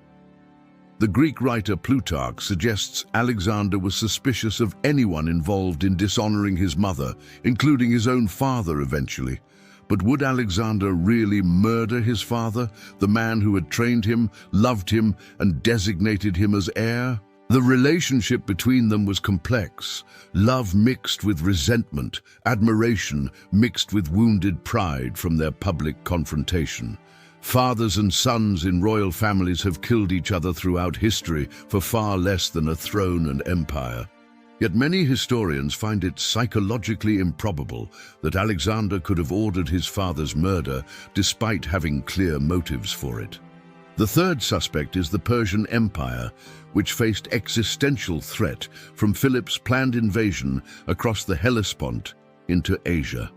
The Greek writer Plutarch suggests Alexander was suspicious of anyone involved in dishonoring his mother, including his own father eventually. But would Alexander really murder his father, the man who had trained him, loved him, and designated him as heir? The relationship between them was complex. Love mixed with resentment, admiration mixed with wounded pride from their public confrontation. Fathers and sons in royal families have killed each other throughout history for far less than a throne and empire. Yet many historians find it psychologically improbable that Alexander could have ordered his father's murder despite having clear motives for it. The third suspect is the Persian Empire, which faced existential threat from Philip's planned invasion across the Hellespont into Asia.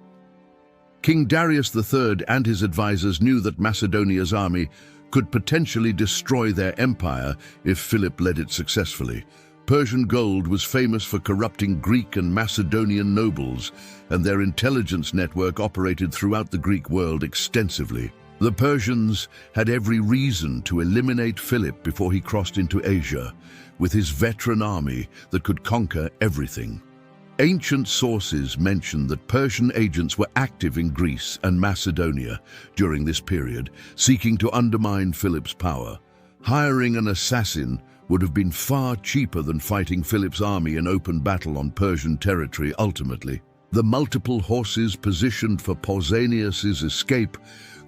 King Darius III and his advisors knew that Macedonia's army could potentially destroy their empire if Philip led it successfully. Persian gold was famous for corrupting Greek and Macedonian nobles, and their intelligence network operated throughout the Greek world extensively. The Persians had every reason to eliminate Philip before he crossed into Asia, with his veteran army that could conquer everything. Ancient sources mention that Persian agents were active in Greece and Macedonia during this period, seeking to undermine Philip's power. Hiring an assassin would have been far cheaper than fighting Philip's army in open battle on Persian territory ultimately. The multiple horses positioned for Pausanias's escape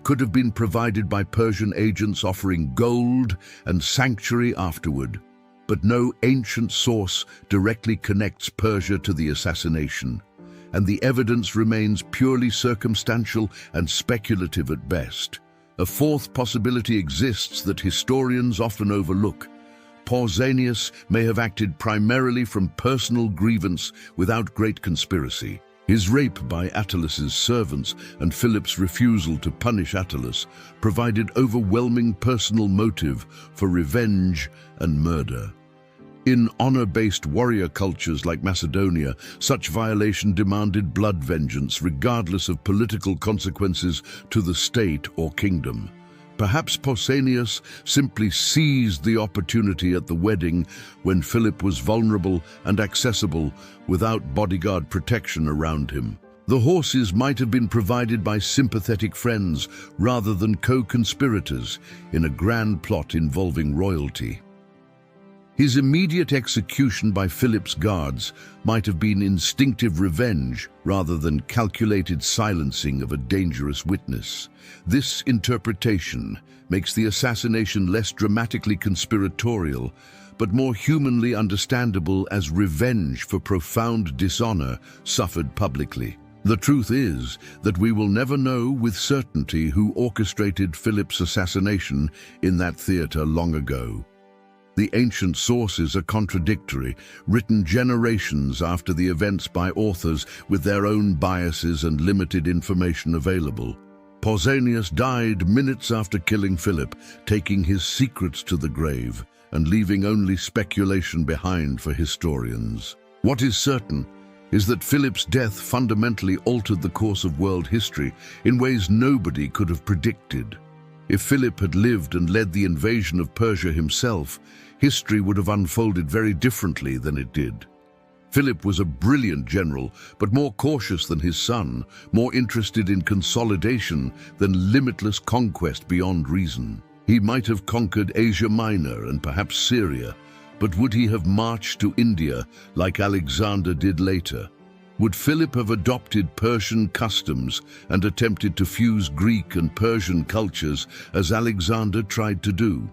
could have been provided by Persian agents offering gold and sanctuary afterward, but no ancient source directly connects Persia to the assassination, and the evidence remains purely circumstantial and speculative at best. A fourth possibility exists that historians often overlook. Pausanias may have acted primarily from personal grievance without great conspiracy. His rape by Attilus's servants and Philip's refusal to punish Attilus provided overwhelming personal motive for revenge and murder. In honor-based warrior cultures like Macedonia, such violation demanded blood vengeance regardless of political consequences to the state or kingdom. Perhaps Pausanias simply seized the opportunity at the wedding when Philip was vulnerable and accessible without bodyguard protection around him. The horses might have been provided by sympathetic friends rather than co-conspirators in a grand plot involving royalty. His immediate execution by Philip's guards might have been instinctive revenge rather than calculated silencing of a dangerous witness. This interpretation makes the assassination less dramatically conspiratorial, but more humanly understandable as revenge for profound dishonor suffered publicly. The truth is that we will never know with certainty who orchestrated Philip's assassination in that theater long ago. The ancient sources are contradictory, written generations after the events by authors with their own biases and limited information available. Pausanias died minutes after killing Philip, taking his secrets to the grave and leaving only speculation behind for historians. What is certain is that Philip's death fundamentally altered the course of world history in ways nobody could have predicted. If Philip had lived and led the invasion of Persia himself, history would have unfolded very differently than it did. Philip was a brilliant general, but more cautious than his son, more interested in consolidation than limitless conquest beyond reason. He might have conquered Asia Minor and perhaps Syria, but would he have marched to India like Alexander did later? Would Philip have adopted Persian customs and attempted to fuse Greek and Persian cultures as Alexander tried to do?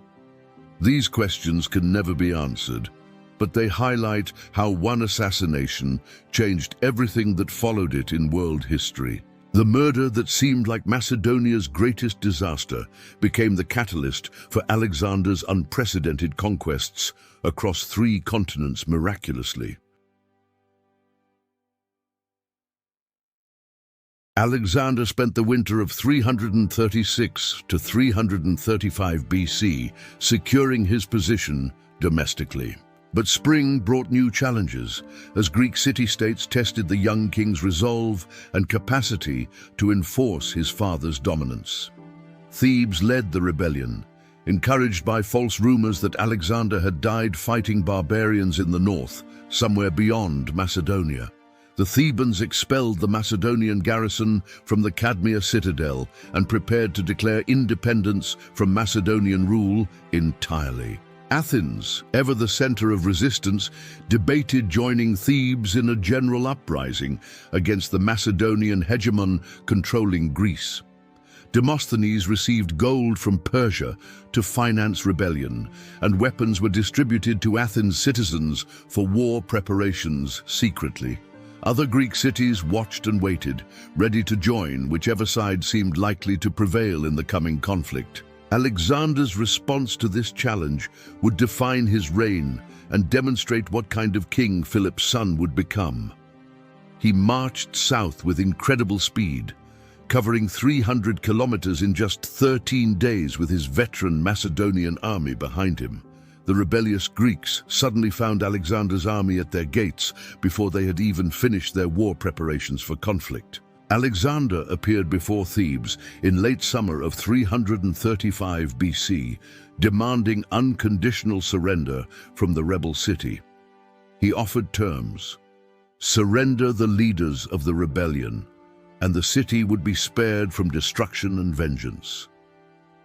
These questions can never be answered, but they highlight how one assassination changed everything that followed it in world history. The murder that seemed like Macedonia's greatest disaster became the catalyst for Alexander's unprecedented conquests across 3 continents miraculously. Alexander spent the winter of 336 to 335 BC securing his position domestically. But spring brought new challenges as Greek city-states tested the young king's resolve and capacity to enforce his father's dominance. Thebes led the rebellion, encouraged by false rumors that Alexander had died fighting barbarians in the north, somewhere beyond Macedonia. The Thebans expelled the Macedonian garrison from the Cadmea citadel and prepared to declare independence from Macedonian rule entirely. Athens, ever the center of resistance, debated joining Thebes in a general uprising against the Macedonian hegemon controlling Greece. Demosthenes received gold from Persia to finance rebellion, and weapons were distributed to Athens citizens for war preparations secretly. Other Greek cities watched and waited, ready to join whichever side seemed likely to prevail in the coming conflict. Alexander's response to this challenge would define his reign and demonstrate what kind of king Philip's son would become. He marched south with incredible speed, covering 300 kilometers in just 13 days with his veteran Macedonian army behind him. The rebellious Greeks suddenly found Alexander's army at their gates before they had even finished their war preparations for conflict. Alexander appeared before Thebes in late summer of 335 BC, demanding unconditional surrender from the rebel city. He offered terms: surrender the leaders of the rebellion, and the city would be spared from destruction and vengeance.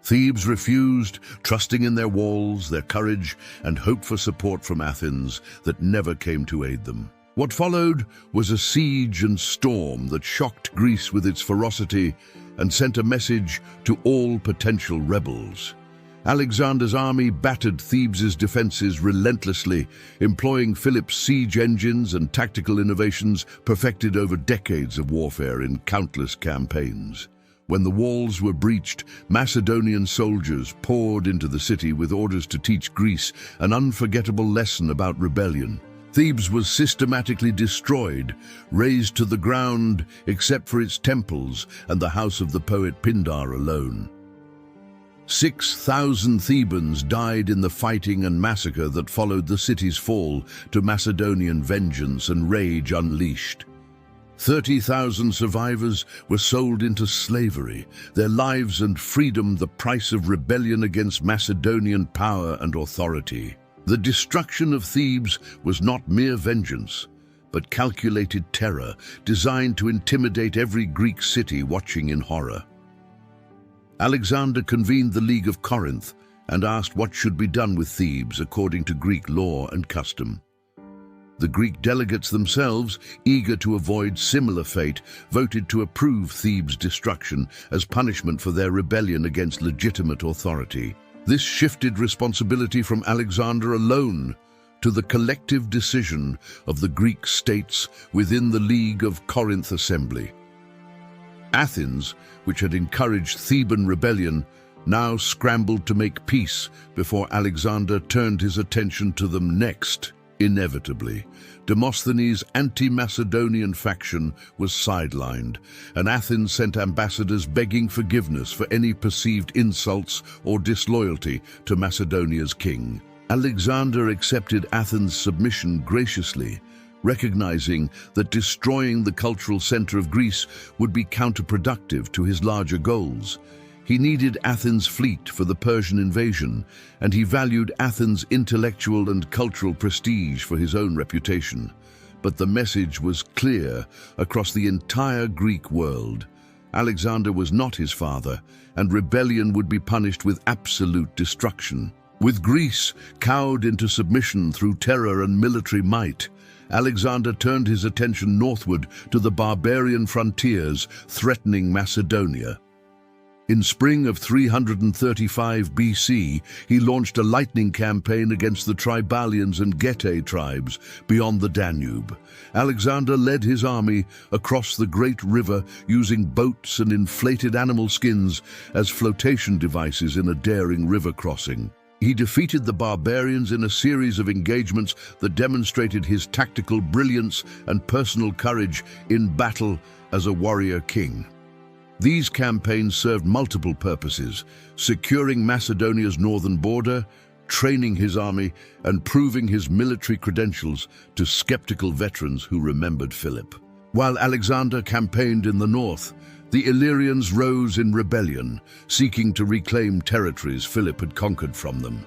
Thebes refused, trusting in their walls, their courage, and hope for support from Athens that never came to aid them. What followed was a siege and storm that shocked Greece with its ferocity and sent a message to all potential rebels. Alexander's army battered Thebes' defenses relentlessly, employing Philip's siege engines and tactical innovations perfected over decades of warfare in countless campaigns. When the walls were breached, Macedonian soldiers poured into the city with orders to teach Greece an unforgettable lesson about rebellion. Thebes was systematically destroyed, razed to the ground except for its temples and the house of the poet Pindar alone. 6,000 Thebans died in the fighting and massacre that followed the city's fall to Macedonian vengeance and rage unleashed. 30,000 survivors were sold into slavery, their lives and freedom the price of rebellion against Macedonian power and authority. The destruction of Thebes was not mere vengeance, but calculated terror designed to intimidate every Greek city watching in horror. Alexander convened the League of Corinth, and asked what should be done with Thebes according to Greek law and custom. The Greek delegates themselves, eager to avoid similar fate, voted to approve Thebes' destruction as punishment for their rebellion against legitimate authority. This shifted responsibility from Alexander alone to the collective decision of the Greek states within the League of Corinth Assembly. Athens, which had encouraged Theban rebellion, now scrambled to make peace before Alexander turned his attention to them next. Inevitably, Demosthenes' anti-Macedonian faction was sidelined, and Athens sent ambassadors begging forgiveness for any perceived insults or disloyalty to Macedonia's king. Alexander accepted Athens' submission graciously, recognizing that destroying the cultural center of Greece would be counterproductive to his larger goals. He needed Athens' fleet for the Persian invasion, and he valued Athens' intellectual and cultural prestige for his own reputation. But the message was clear across the entire Greek world. Alexander was not his father, and rebellion would be punished with absolute destruction. With Greece cowed into submission through terror and military might, Alexander turned his attention northward to the barbarian frontiers threatening Macedonia. In spring of 335 BC, he launched a lightning campaign against the Tribalians and Getae tribes beyond the Danube. Alexander led his army across the great river using boats and inflated animal skins as flotation devices in a daring river crossing. He defeated the barbarians in a series of engagements that demonstrated his tactical brilliance and personal courage in battle as a warrior king. These campaigns served multiple purposes: securing Macedonia's northern border, training his army, and proving his military credentials to skeptical veterans who remembered Philip. While Alexander campaigned in the north, the Illyrians rose in rebellion, seeking to reclaim territories Philip had conquered from them.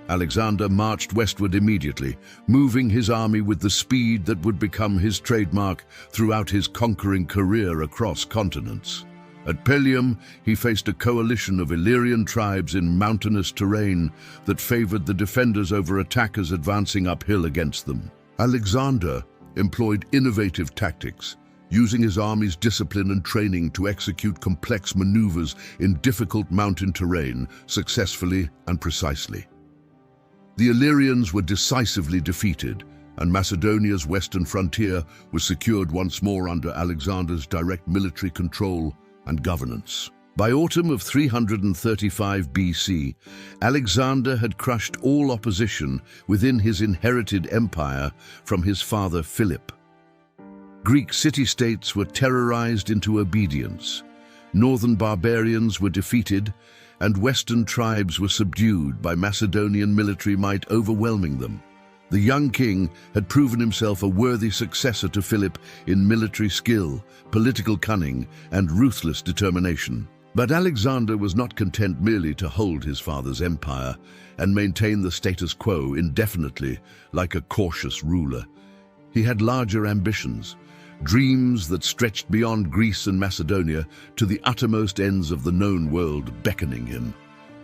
Alexander marched westward immediately, moving his army with the speed that would become his trademark throughout his conquering career across continents. At Pelium, he faced a coalition of Illyrian tribes in mountainous terrain that favored the defenders over attackers advancing uphill against them. Alexander employed innovative tactics, using his army's discipline and training to execute complex maneuvers in difficult mountain terrain successfully and precisely. The Illyrians were decisively defeated, and Macedonia's western frontier was secured once more under Alexander's direct military control and governance. By autumn of 335 BC, Alexander had crushed all opposition within his inherited empire from his father Philip. Greek city-states were terrorized into obedience, northern barbarians were defeated, and western tribes were subdued by Macedonian military might overwhelming them. The young king had proven himself a worthy successor to Philip in military skill, political cunning, and ruthless determination. But Alexander was not content merely to hold his father's empire and maintain the status quo indefinitely like a cautious ruler. He had larger ambitions, dreams that stretched beyond Greece and Macedonia to the uttermost ends of the known world beckoning him.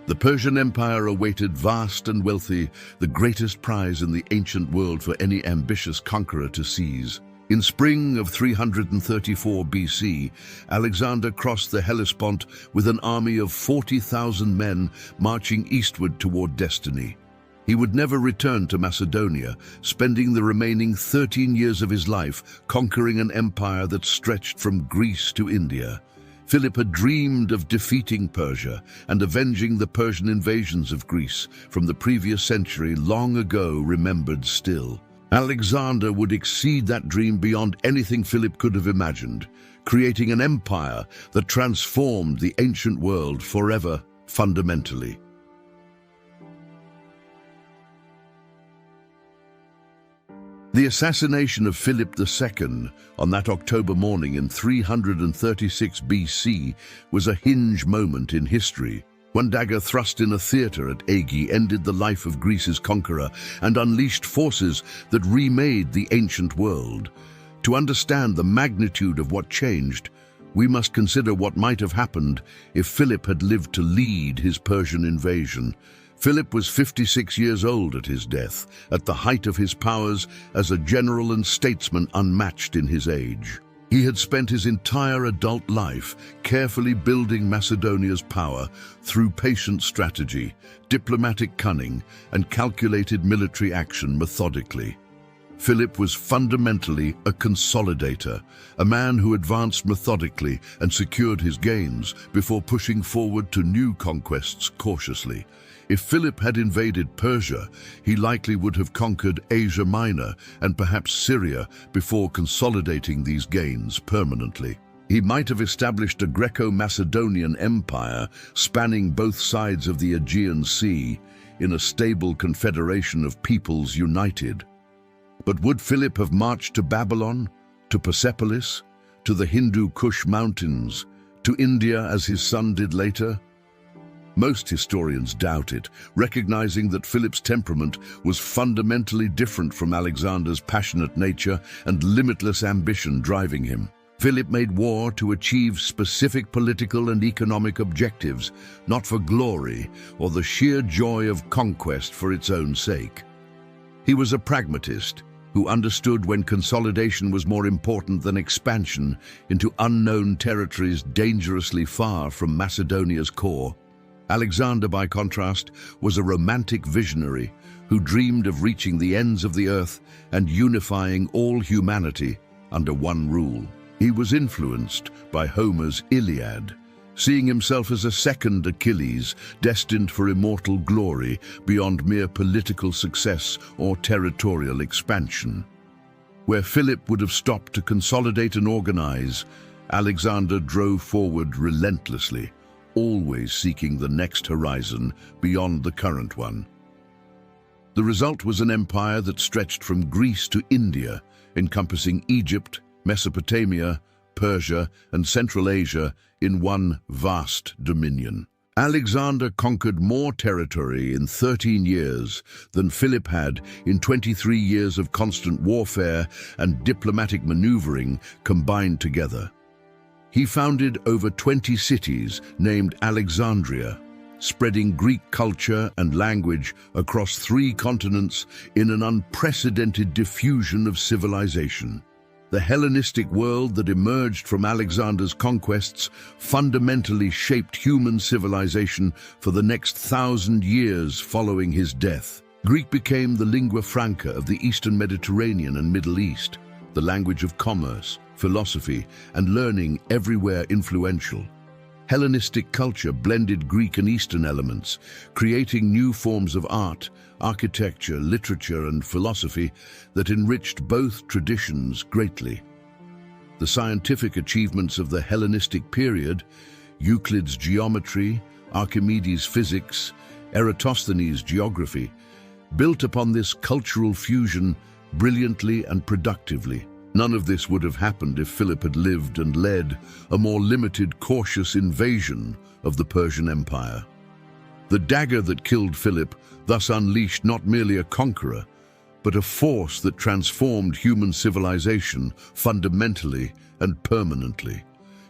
The Persian Empire awaited, vast and wealthy, the greatest prize in the ancient world for any ambitious conqueror to seize. In spring of 334 BC, Alexander crossed the Hellespont with an army of 40,000 men marching eastward toward destiny. He would never return to Macedonia, spending the remaining 13 years of his life conquering an empire that stretched from Greece to India. Philip had dreamed of defeating Persia and avenging the Persian invasions of Greece from the previous century, long ago remembered still. Alexander would exceed that dream beyond anything Philip could have imagined, creating an empire that transformed the ancient world forever, fundamentally. The assassination of Philip II on that October morning in 336 BC was a hinge moment in history. One dagger thrust in a theater at Aigi ended the life of Greece's conqueror and unleashed forces that remade the ancient world. To understand the magnitude of what changed, we must consider what might have happened if Philip had lived to lead his Persian invasion. Philip was 56 years old at his death, at the height of his powers as a general and statesman unmatched in his age. He had spent his entire adult life carefully building Macedonia's power through patient strategy, diplomatic cunning, and calculated military action methodically. Philip was fundamentally a consolidator, a man who advanced methodically and secured his gains before pushing forward to new conquests cautiously. If Philip had invaded Persia, he likely would have conquered Asia Minor and perhaps Syria before consolidating these gains permanently. He might have established a Greco-Macedonian empire spanning both sides of the Aegean Sea in a stable confederation of peoples united. But would Philip have marched to Babylon, to Persepolis, to the Hindu Kush mountains, to India as his son did later? Most historians doubt it, recognizing that Philip's temperament was fundamentally different from Alexander's passionate nature and limitless ambition driving him. Philip made war to achieve specific political and economic objectives, not for glory or the sheer joy of conquest for its own sake. He was a pragmatist who understood when consolidation was more important than expansion into unknown territories dangerously far from Macedonia's core. Alexander, by contrast, was a romantic visionary who dreamed of reaching the ends of the earth and unifying all humanity under one rule. He was influenced by Homer's Iliad, seeing himself as a second Achilles destined for immortal glory beyond mere political success or territorial expansion. Where Philip would have stopped to consolidate and organize, Alexander drove forward relentlessly, always seeking the next horizon beyond the current one. The result was an empire that stretched from Greece to India, encompassing Egypt, Mesopotamia, Persia, and Central Asia in one vast dominion. Alexander conquered more territory in 13 years than Philip had in 23 years of constant warfare and diplomatic maneuvering combined together. He founded over 20 cities named Alexandria, spreading Greek culture and language across 3 continents in an unprecedented diffusion of civilization. The Hellenistic world that emerged from Alexander's conquests fundamentally shaped human civilization for the next 1,000 years following his death. Greek became the lingua franca of the Eastern Mediterranean and Middle East, the language of commerce, philosophy, and learning everywhere influential. Hellenistic culture blended Greek and Eastern elements, creating new forms of art, architecture, literature, and philosophy that enriched both traditions greatly. The scientific achievements of the Hellenistic period, Euclid's geometry, Archimedes' physics, Eratosthenes' geography, built upon this cultural fusion brilliantly and productively. None of this would have happened if Philip had lived and led a more limited, cautious invasion of the Persian Empire. The dagger that killed Philip thus unleashed not merely a conqueror, but a force that transformed human civilization fundamentally and permanently.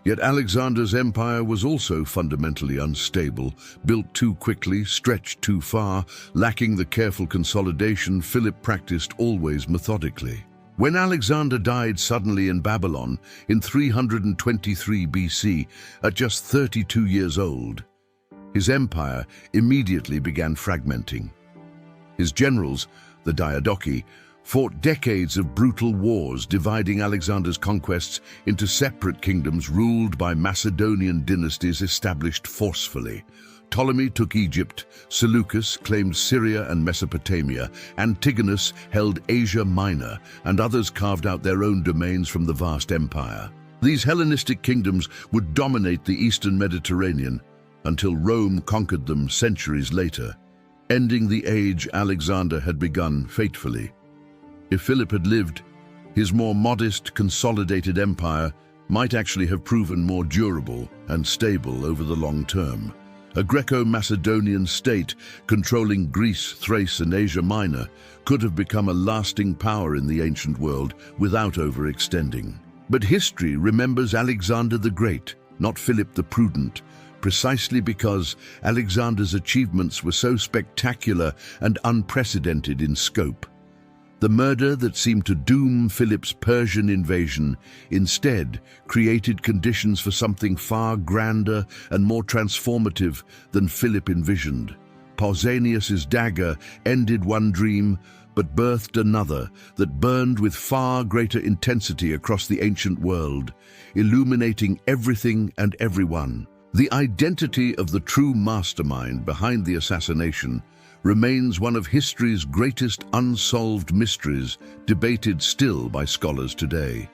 Yet Alexander's empire was also fundamentally unstable, built too quickly, stretched too far, lacking the careful consolidation Philip practiced always methodically. When Alexander died suddenly in Babylon in 323 BC, at just 32 years old, his empire immediately began fragmenting. His generals, the Diadochi, fought decades of brutal wars, dividing Alexander's conquests into separate kingdoms ruled by Macedonian dynasties established forcefully. Ptolemy took Egypt, Seleucus claimed Syria and Mesopotamia, Antigonus held Asia Minor, and others carved out their own domains from the vast empire. These Hellenistic kingdoms would dominate the Eastern Mediterranean until Rome conquered them centuries later, ending the age Alexander had begun fatefully. If Philip had lived, his more modest, consolidated empire might actually have proven more durable and stable over the long term. A Greco-Macedonian state controlling Greece, Thrace, and Asia Minor could have become a lasting power in the ancient world without overextending. But history remembers Alexander the Great, not Philip the Prudent, precisely because Alexander's achievements were so spectacular and unprecedented in scope. The murder that seemed to doom Philip's Persian invasion instead created conditions for something far grander and more transformative than Philip envisioned. Pausanias's dagger ended one dream, but birthed another that burned with far greater intensity across the ancient world, illuminating everything and everyone. The identity of the true mastermind behind the assassination remains one of history's greatest unsolved mysteries, debated still by scholars today.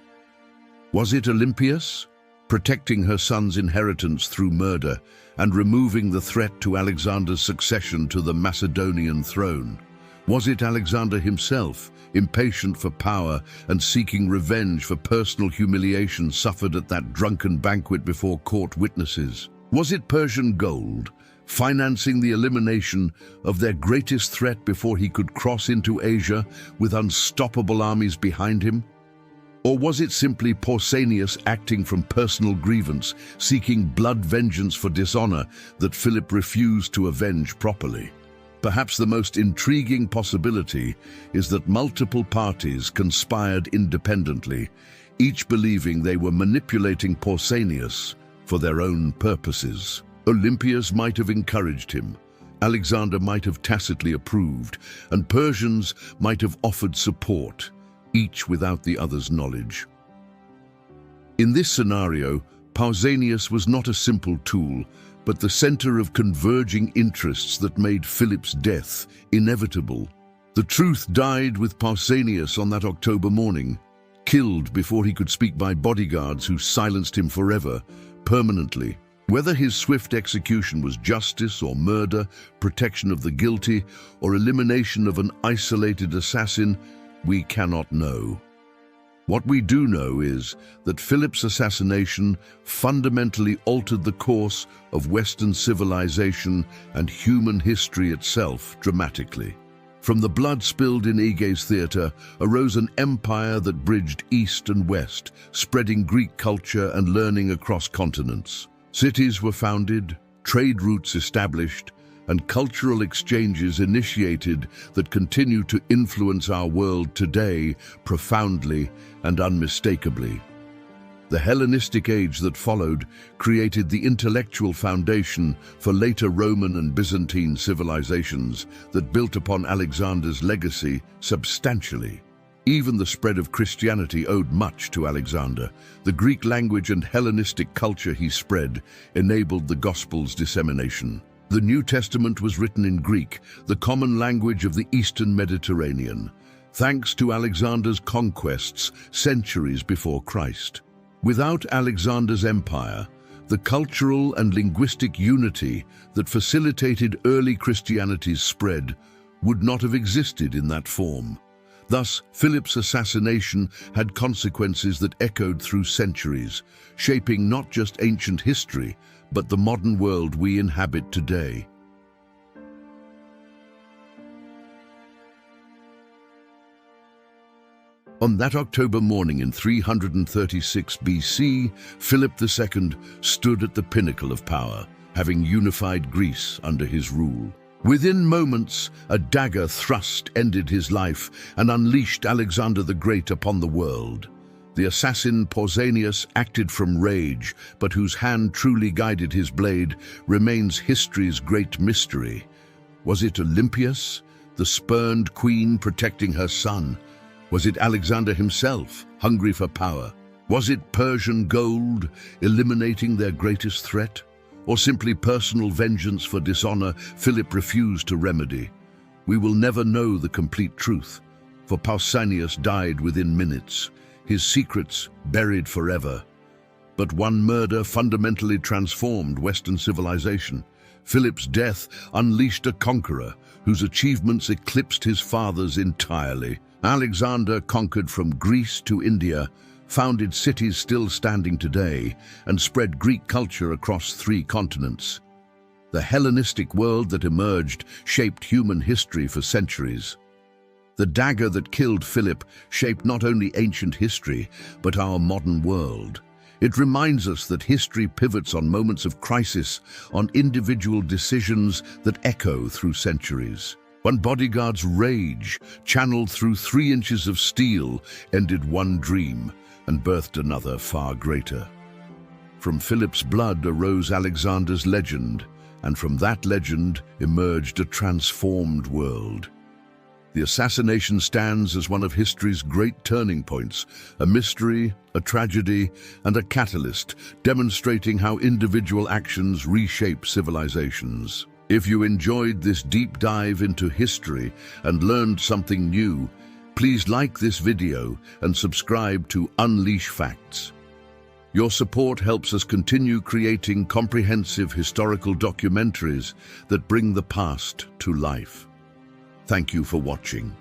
Was it Olympias, protecting her son's inheritance through murder and removing the threat to Alexander's succession to the Macedonian throne? Was it Alexander himself, impatient for power and seeking revenge for personal humiliation suffered at that drunken banquet before court witnesses? Was it Persian gold, financing the elimination of their greatest threat before he could cross into Asia with unstoppable armies behind him? Or was it simply Pausanias acting from personal grievance, seeking blood vengeance for dishonor that Philip refused to avenge properly? Perhaps the most intriguing possibility is that multiple parties conspired independently, each believing they were manipulating Pausanias for their own purposes. Olympias might have encouraged him, Alexander might have tacitly approved, and Persians might have offered support, each without the other's knowledge. In this scenario, Pausanias was not a simple tool, but the center of converging interests that made Philip's death inevitable. The truth died with Pausanias on that October morning, killed before he could speak by bodyguards who silenced him forever, permanently. Whether his swift execution was justice or murder, protection of the guilty, or elimination of an isolated assassin, we cannot know. What we do know is that Philip's assassination fundamentally altered the course of Western civilization and human history itself dramatically. From the blood spilled in Aege's theater arose an empire that bridged east and west, spreading Greek culture and learning across continents. Cities were founded, trade routes established, and cultural exchanges initiated that continue to influence our world today profoundly and unmistakably. The Hellenistic age that followed created the intellectual foundation for later Roman and Byzantine civilizations that built upon Alexander's legacy substantially. Even the spread of Christianity owed much to Alexander. The Greek language and Hellenistic culture he spread enabled the Gospel's dissemination. The New Testament was written in Greek, the common language of the Eastern Mediterranean, thanks to Alexander's conquests centuries before Christ. Without Alexander's empire, the cultural and linguistic unity that facilitated early Christianity's spread would not have existed in that form. Thus, Philip's assassination had consequences that echoed through centuries, shaping not just ancient history, but the modern world we inhabit today. On that October morning in 336 BC, Philip II stood at the pinnacle of power, having unified Greece under his rule. Within moments, a dagger thrust ended his life and unleashed Alexander the Great upon the world. The assassin Pausanias acted from rage, but whose hand truly guided his blade remains history's great mystery. Was it Olympias, the spurned queen protecting her son? Was it Alexander himself, hungry for power? Was it Persian gold, eliminating their greatest threat? Or simply personal vengeance for dishonor Philip refused to remedy? We will never know the complete truth, for Pausanias died within minutes, his secrets buried forever. But one murder fundamentally transformed Western civilization. Philip's death unleashed a conqueror whose achievements eclipsed his father's entirely. Alexander conquered from Greece to India, founded cities still standing today, and spread Greek culture across 3 continents. The Hellenistic world that emerged shaped human history for centuries. The dagger that killed Philip shaped not only ancient history, but our modern world. It reminds us that history pivots on moments of crisis, on individual decisions that echo through centuries. One bodyguard's rage, channeled through 3 inches of steel, ended one dream and birthed another far greater. From Philip's blood arose Alexander's legend, and from that legend emerged a transformed world. The assassination stands as one of history's great turning points, a mystery, a tragedy, and a catalyst, demonstrating how individual actions reshape civilizations. If you enjoyed this deep dive into history and learned something new, please like this video and subscribe to Unleash Facts. Your support helps us continue creating comprehensive historical documentaries that bring the past to life. Thank you for watching.